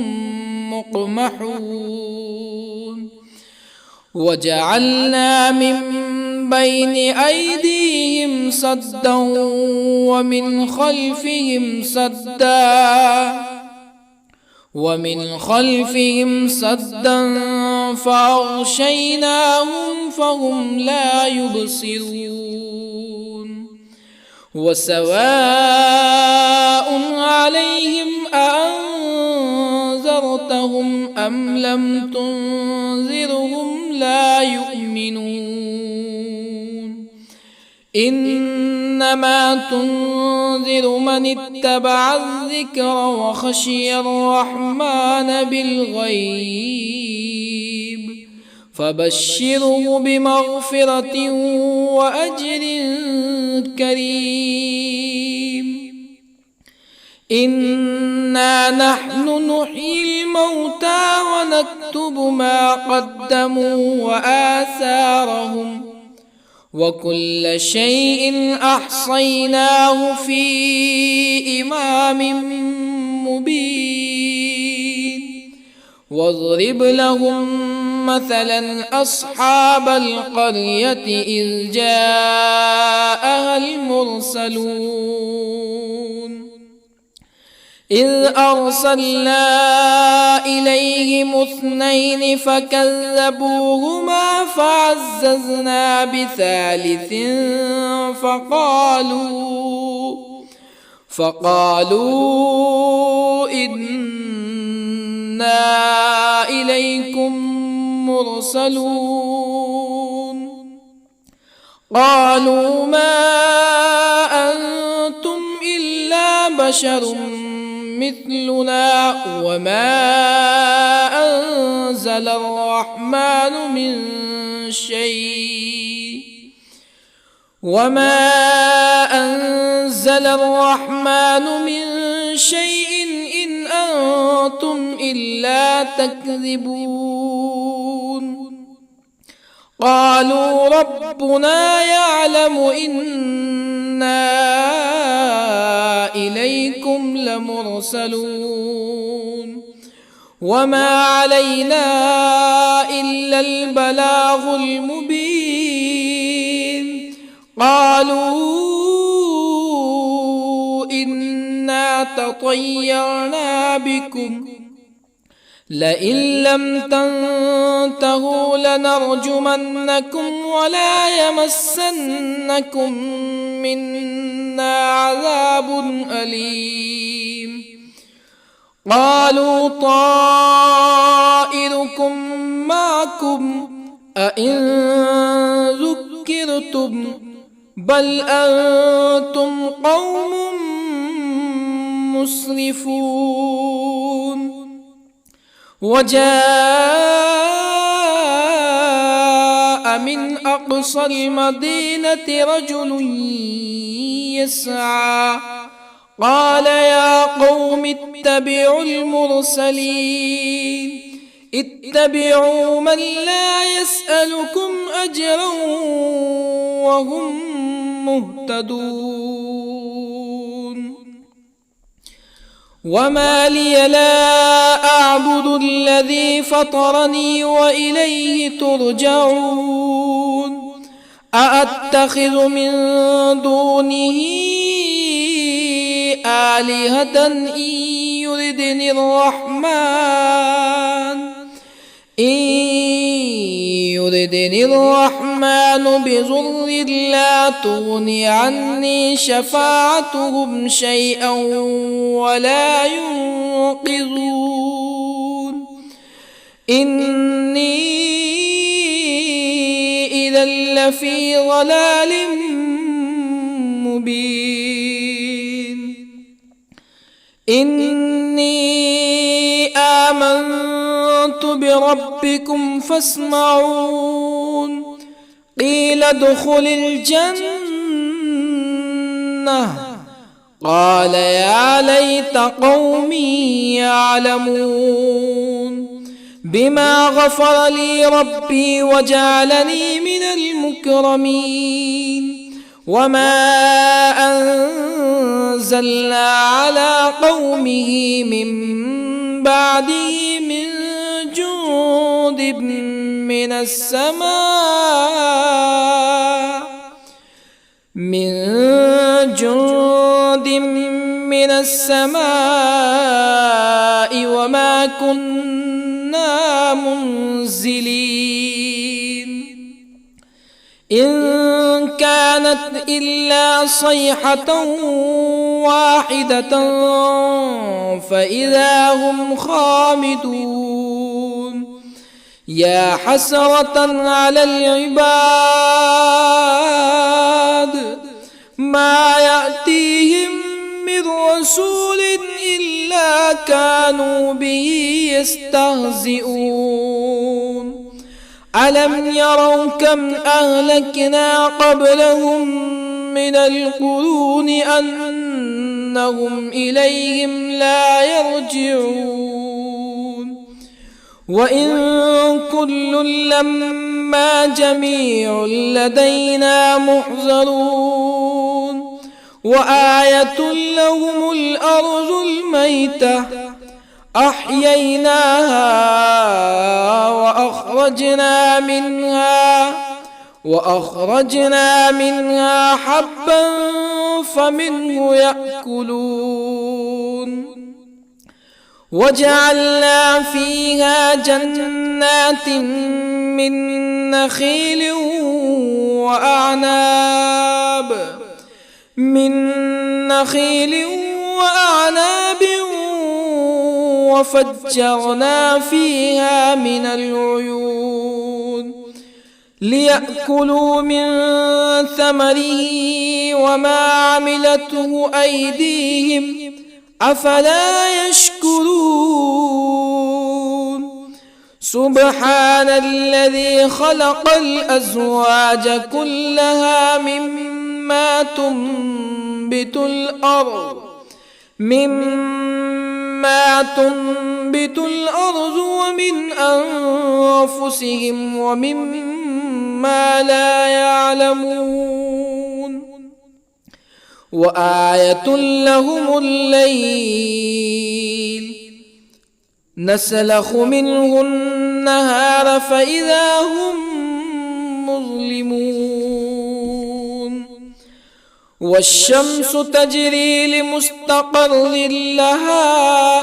مقمحون وجعلنا من بين أيديهم سدا ومن خلفهم سدا فأغشيناهم فهم لا يبصرون وسواء عليهم أأنذرتهم أم لم تنذرهم لا يؤمنون إنما تنذر من اتبع الذكر وخشي الرحمن بالغيب فبشره بمغفرة وأجر كريم إنا نحن نحيي الموتى ونكتب ما قدموا وآثارهم وكل شيء أحصيناه في إمام مبين واضرب لهم مثلا أصحاب القرية إذ جاءها المرسلون إذ أرسلنا إليهم اثنين فكذبوهما فعززنا بثالث فقالوا إنا إليكم مرسلون قالوا ما أنتم إلا بشر مثلنا وما أنزل الرحمن من شيء إن أنتم إلا تكذبون قالوا ربنا يعلم إنا إليكم لمرسلون وما علينا إلا البلاغ المبين قالوا إنا تطيرنا بكم لئن لم تنتهوا لنرجمنكم ولا يمسنكم منا عذاب أليم قالوا طائركم معكم أئن ذكرتم بل أنتم قوم مسرفون وجاء من أقصى المدينة رجل يسعى قال يا قوم اتبعوا المرسلين اتبعوا من لا يسألكم أجرا وهم مهتدون وما لي لا أعبد الذي فطرني وإليه ترجعون أأتخذ من دونه آلهة إن يردني الرحمن بضر لا تغن عني شفاعتهم شيئا ولا ينقذون إني إذا لفي ضلال مبين إني آمنت بربكم فاسمعون قيل ادخل الجنة قال يا ليت قومي يعلمون بما غفر لي ربي وجعلني من المكرمين وما أنزلنا على قومه من بعده من جند من السماء وما كنا منزلين إن كانت إلا صيحة واحدة فإذا هم خامدون يا حسرة على العباد ما يأتيهم من رسول إلا كانوا به يستهزئون ألم يروا كم أهلكنا قبلهم من القرون أنهم إليهم لا يرجعون وإن كل لما جميع لدينا محضرون وآية لهم الأرض الميتة أحييناها وأخرجنا منها حبا فمنه يأكلون وجعلنا فيها جنات من نخيل وأعناب وفجرنا فيها من العيون ليأكلوا من ثمره وما عملته أيديهم أفلا يشكرون سبحان الذي خلق الأزواج كلها مما تنبت الأرض ومن أنفسهم ومما لا يعلمون وآية لهم الليل نسلخ منه النهار فإذا هم مظلمون والشمس تجري لمستقر لها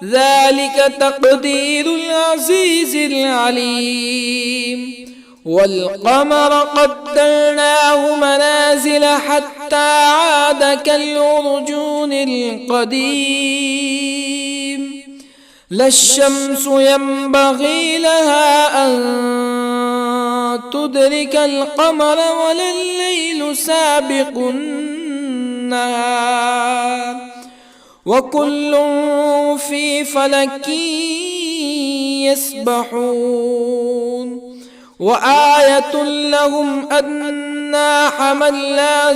ذلك تقدير العزيز العليم والقمر قدرناه منازل حتى عاد كالعرجون القديم لا الشمس ينبغي لها أن تدرك القمر ولا الليل سابق النهار وكل في فلك يسبحون وآية لهم أنا حملنا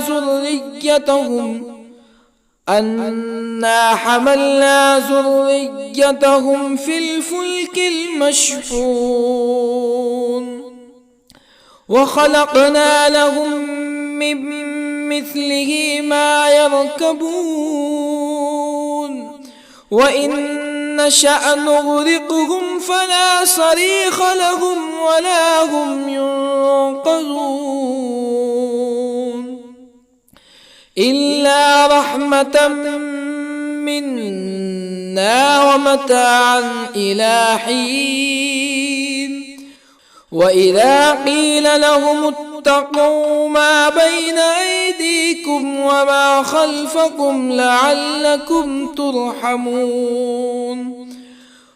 ذريتهم في الفلك المشحون وخلقنا لهم من مثله ما يركبون وإن نشأ نغرقهم فلا صريخ لهم ولا هم ينقذون إلا رحمة منا ومتاعا إلى حين وإذا قيل لهم اتقوا ما بين أيديكم وما خلفكم لعلكم ترحمون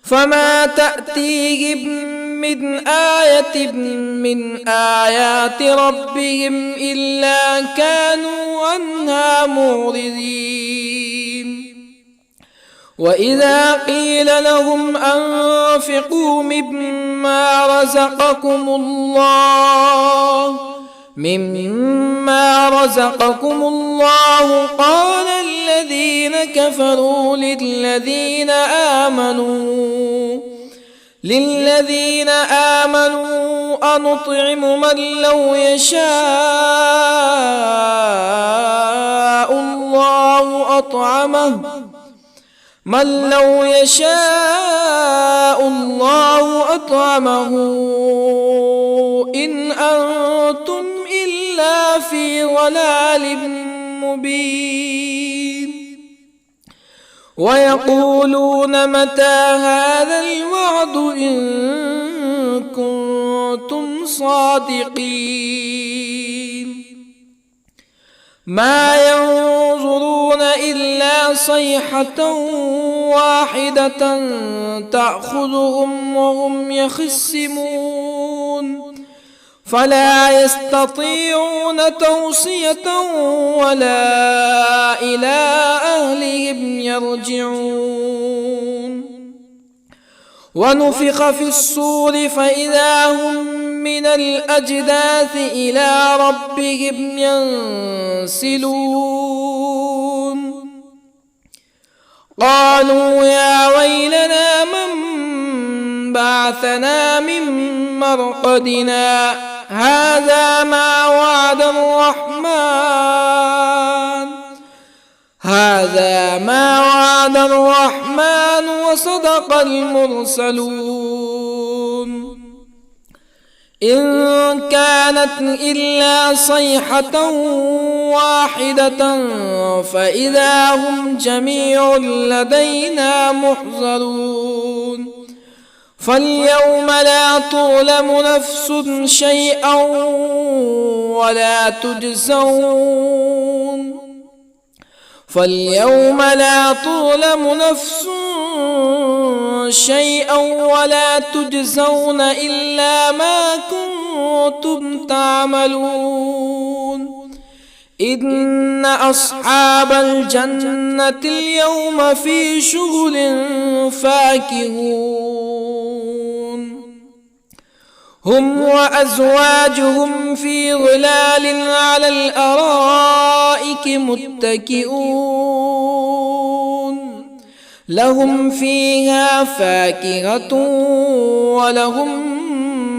فما تأتيهم من آية من آيات ربهم إلا كانوا عنها معرضين وإذا قيل لهم أنفقوا مما رزقكم الله قال الذين كفروا للذين آمنوا أنطعم من لو يشاء الله أطعمه إن أنتم إلا في ضلال مبين ويقولون متى هذا الوعد إن كنتم صادقين ما ينظرون إلا صيحة واحدة تأخذهم وهم يخصمون فلا يستطيعون توصية ولا إلى أهلهم يرجعون ونفخ في الصور فإذا هم من الأجداث إلى ربهم ينسلون قالوا يا ويلنا من بعثنا من مرقدنا هذا ما وعد الرحمن وصدق المرسلون إن كانت إلا صيحة واحدة فإذا هم جميع لدينا محضرون فاليوم لا تظلم نفس شيئا ولا تجزون إلا ما كنتم تعملون إن أصحاب الجنة اليوم في شغل فاكهون هم وأزواجهم في ظلال على الأرائك متكئون لهم فيها فاكهة ولهم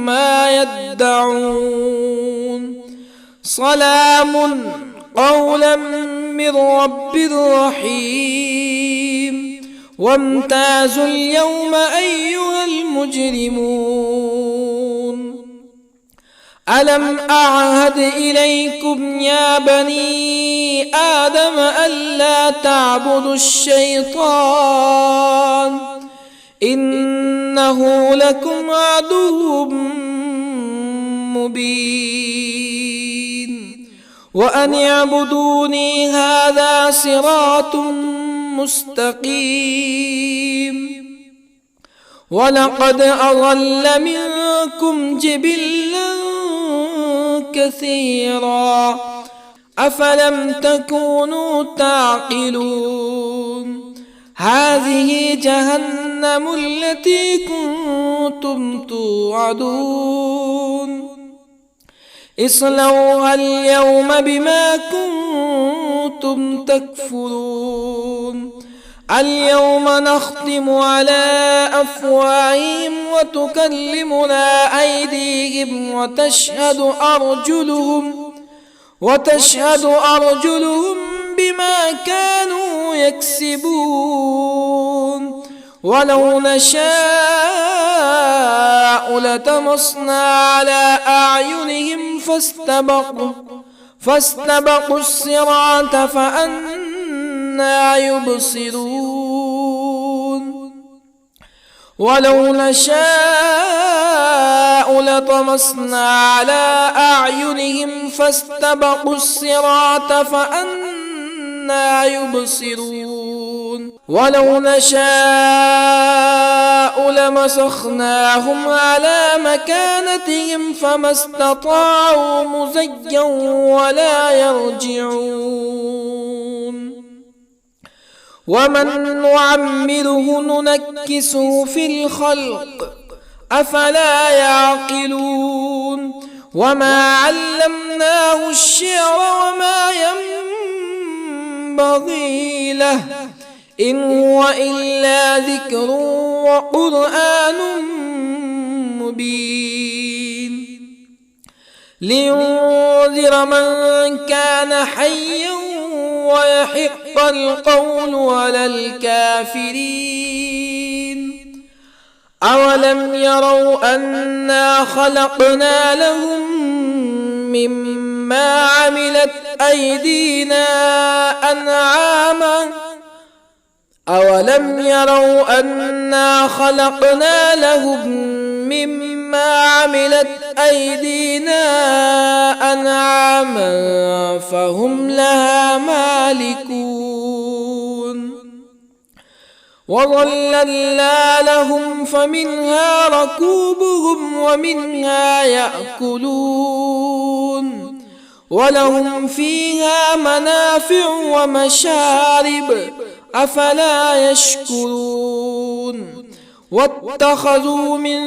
ما يدعون سلام قولا من رب رحيم وامتازوا اليوم أيها المجرمون ألم أعهد إليكم يا بني آدم ألا تعبدوا الشيطان إنه لكم عدو مبين وأن اعبدوني هذا صراط مستقيم ولقد أضل منكم جبلا كثيرا أفلم تكونوا تعقلون هذه جهنم التي كنتم توعدون اصلوها اليوم بما كنتم تكفرون اليوم نختم على أفواههم وتكلمنا أيديهم وتشهد أرجلهم بما كانوا يكسبون ولو نشاء لطمسنا على أعينهم فاستبقوا الصراط فأنى يبصرون ولو نشاء لطمسنا على أعينهم فاستبقوا الصراط فأنى يبصرون ولو نشاء لمسخناهم على مكانتهم فما استطاعوا مزيا ولا يرجعون ومن نعمره ننكسه في الخلق أفلا يعقلون وما علمناه الشعر وما ينبغي له إن هو إلا ذكر وقرآن مبين لينذر من كان حيا ويحق القول على الكافرين أولم يروا أنا خلقنا لهم مما عملت أيدينا أنعاما أولم يروا أنا خلقنا لهم مما عملت أيدينا أنعاما فهم لها مالكون وظللنا لهم فمنها ركوبهم ومنها يأكلون ولهم فيها منافع ومشارب أفلا يشكرون واتخذوا من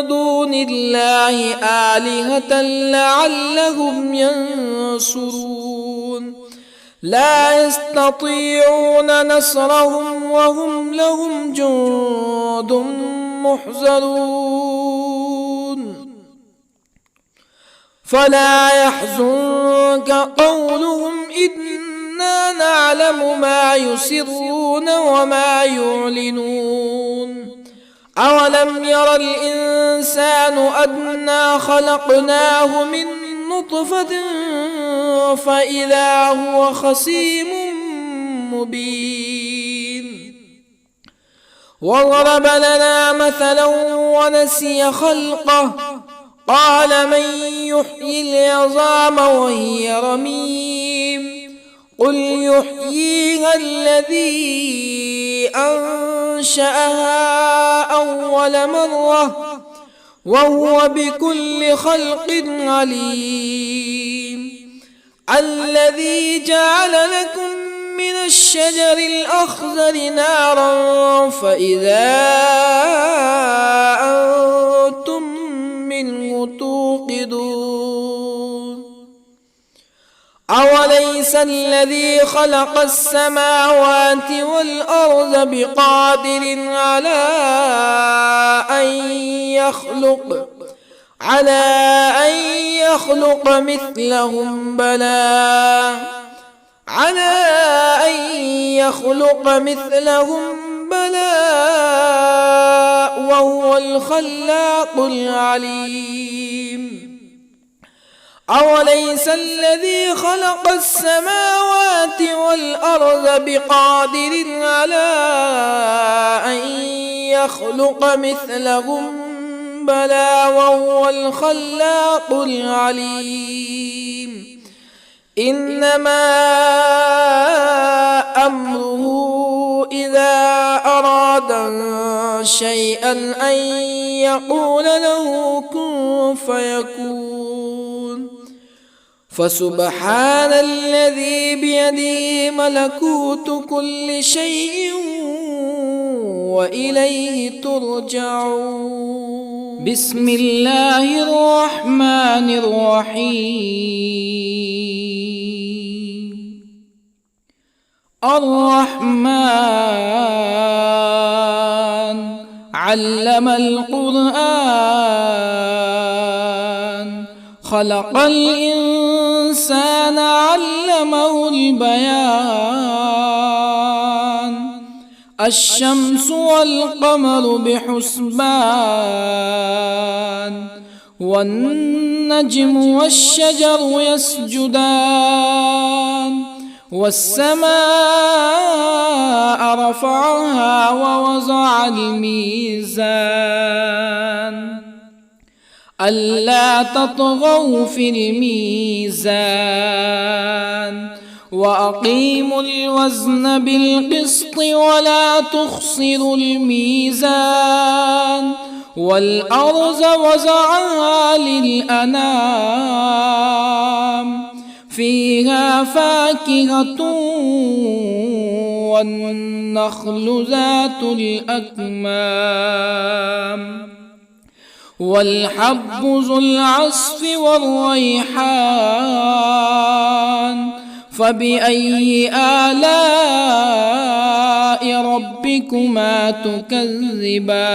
دون الله آلهة لعلهم ينصرون لا يستطيعون نصرهم وهم لهم جند محضرون فلا يحزنك قولهم إنا نعلم ما يسرون وما يعلنون أولم ير الإنسان أنا خلقناه من نطفة فإذا هو خصيم مبين وضرب لنا مثلا ونسي خلقه قال من يحيي العظام وهي رميم قل يحييها الذي أنشأها أول مرة وهو بكل خلق عليم الذي جعل لكم من الشجر الأخضر نارا فإذا أنتم منه توقدون أوليس الذي خلق السماوات والأرض بقادر على أن يخلق مثلهم بلى وهو الخلاق العليم أوليس الذي خلق السماوات والأرض بقادر على أن يخلق مثلهم بلى وهو الخلاق العليم إنما أمره إذا أراد شيئا أن يقول له كن فيكون فسبحان الذي بيده ملكوت كل شيء وإليه ترجعون. بسم الله الرحمن الرحيم. الرحمن علم القرآن خلق الإنسان علمه البيان الشمس والقمر بحسبان والنجم والشجر يسجدان والسماء رفعها ووضع الميزان ألا تطغوا في الميزان وأقيموا الوزن بالقسط ولا تخسروا الميزان والأرض وضعها للأنام فيها فاكهة والنخل ذات الأكمام والحب ذو العصف والريحان فبأي آلاء ربكما تكذبان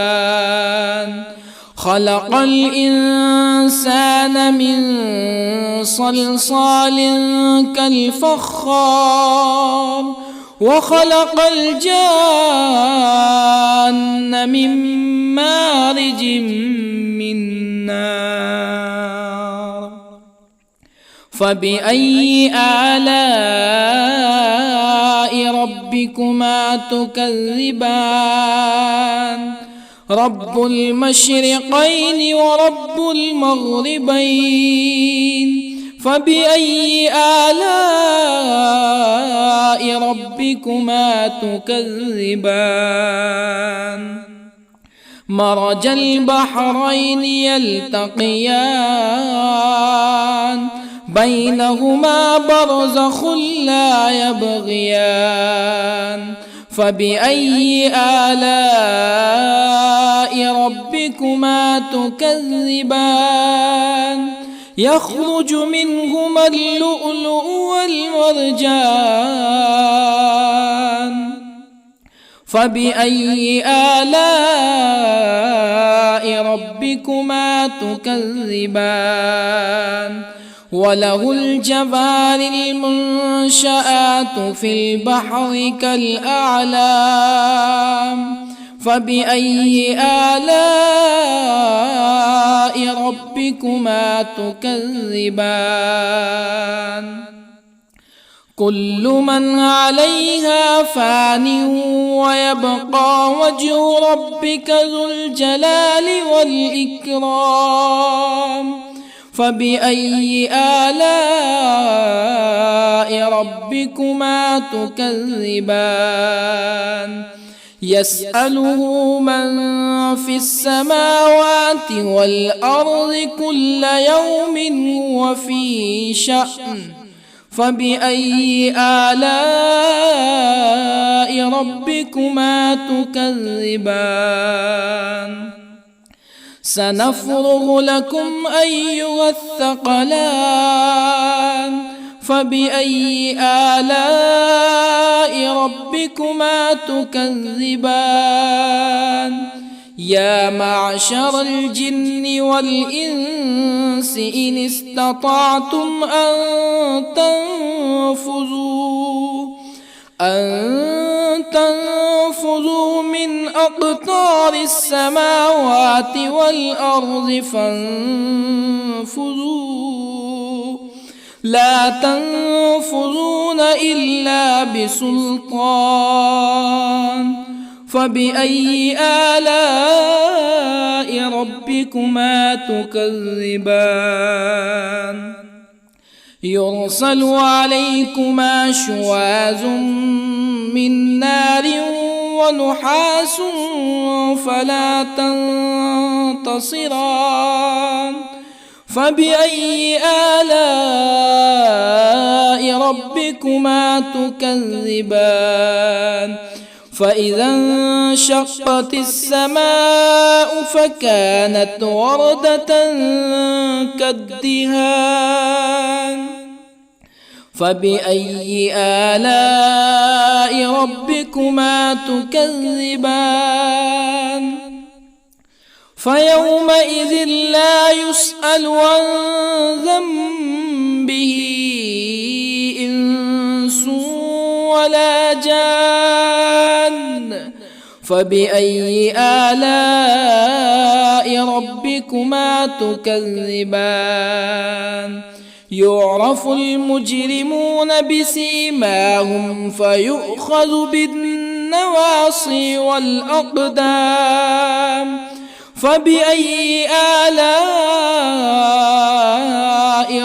خلق الإنسان من صلصال كالفخار وخلق الجان من مارج من نار فبأي آلاء ربكما تكذبان رب المشرقين ورب المغربين فبأي آلاء ربكما تكذبان مرج البحرين يلتقيان بينهما برزخ لا يبغيان فبأي آلاء ربكما تكذبان يخرج منهما اللؤلؤ والمرجان فبأي آلاء ربكما تكذبان وله الجوار المنشآت في البحر كالأعلام فبأي آلاء ربكما تكذبان كل من عليها فان ويبقى وجه ربك ذو الجلال والإكرام فبأي آلاء ربكما تكذبان يسأله من في السماوات والأرض كل يوم هو في شأن فبأي آلاء ربكما تكذبان سنفرغ لكم أيها الثقلان فبأي آلاء ربكما تكذبان يا معشر الجن والإنس إن استطعتم أن تنفذوا من أقطار السماوات والأرض فانفذوا لا تنفذون إلا بسلطان فبأي آلاء ربكما تكذبان يرسل عليكما شواظ من نار ونحاس فلا تنتصران فبأي آلاء ربكما تكذبان فإذا انشقت السماء فكانت وردة كالدهان فبأي آلاء ربكما تكذبان فيومئذ لا يسأل عن ذنبه إنس ولا جان فبأي آلاء ربكما تكذبان يعرف المجرمون بسيماهم فيؤخذ بالنواصي والأقدام فبأي آلاء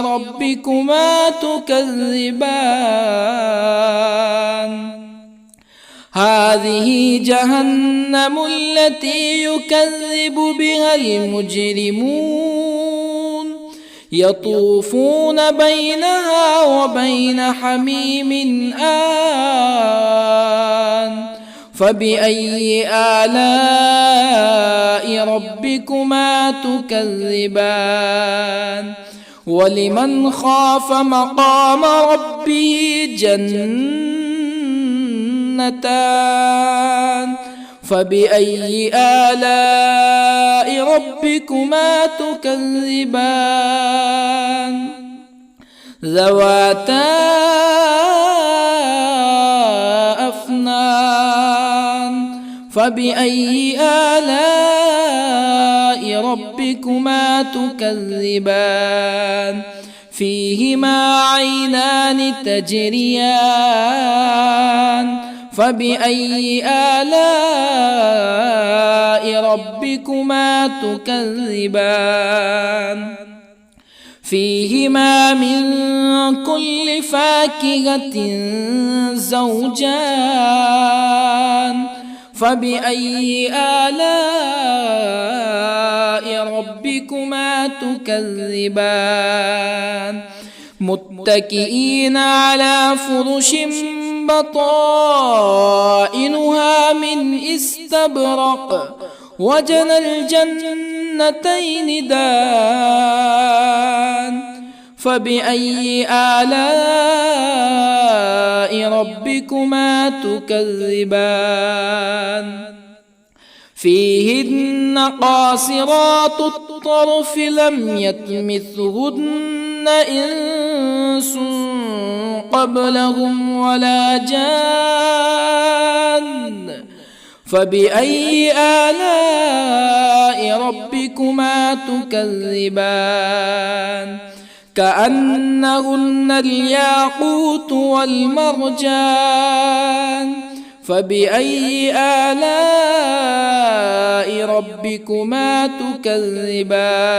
ربكما تكذبان هذه جهنم التي يكذب بها المجرمون يطوفون بينها وبين حميم آن فبأي آلاء ربكما تكذبان ولمن خاف مقام ربه جنتان فبأي آلاء ربكما تكذبان ذواتا أفنان فبأي آلاء ربكما تكذبان فيهما عينان تجريان فبأي آلاء ربكما تكذبان فيهما من كل فاكهة زوجان فبأي آلاء ربكما تكذبان متكئين على فرش بطائنها من استبرق وجنى الجنتين دان فبأي آلاء ربكما تكذبان فيهن قاصرات الطرف لم يطمثهن إنس قبلهم ولا جان فبأي آلاء ربكما تكذبان كأنهن الياقوت والمرجان فبأي آلاء ربكما تكذبان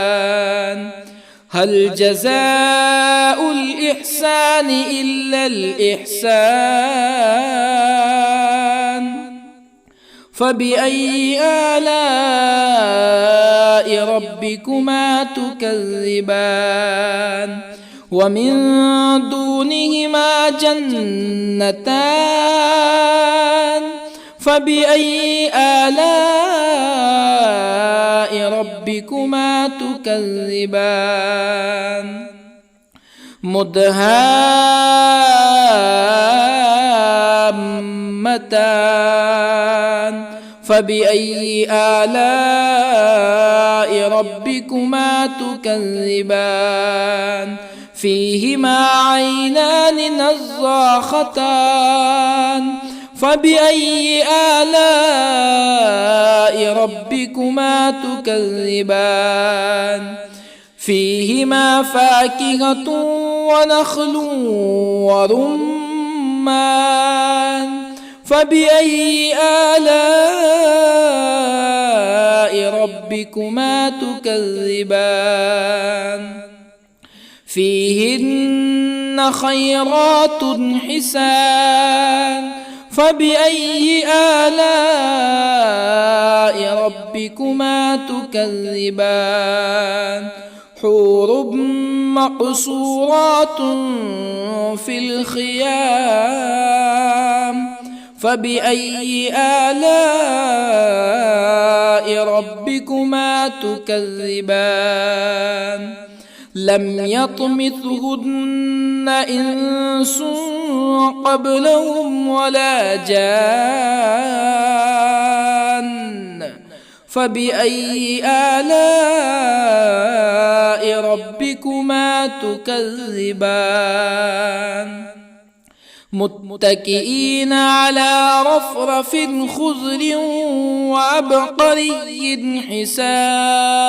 هل جزاء الإحسان إلا الإحسان فبأي آلاء ربكما تكذبان ومن دونهما جنتان فبأي آلاء ربكما تكذبان مدهامتان فبأي آلاء ربكما تكذبان فيهما عينان نضاختان فبأي آلاء ربكما تكذبان فيهما فاكهة ونخل ورمان فبأي آلاء ربكما تكذبان فيهن خيرات حسان فبأي آلاء ربكما تكذبان حور مقصورات في الخيام فبأي آلاء ربكما تكذبان لم يطمثهن إنس قبلهم ولا جان فبأي آلاء ربكما تكذبان متكئين على رفرف خضر وعبقري حسان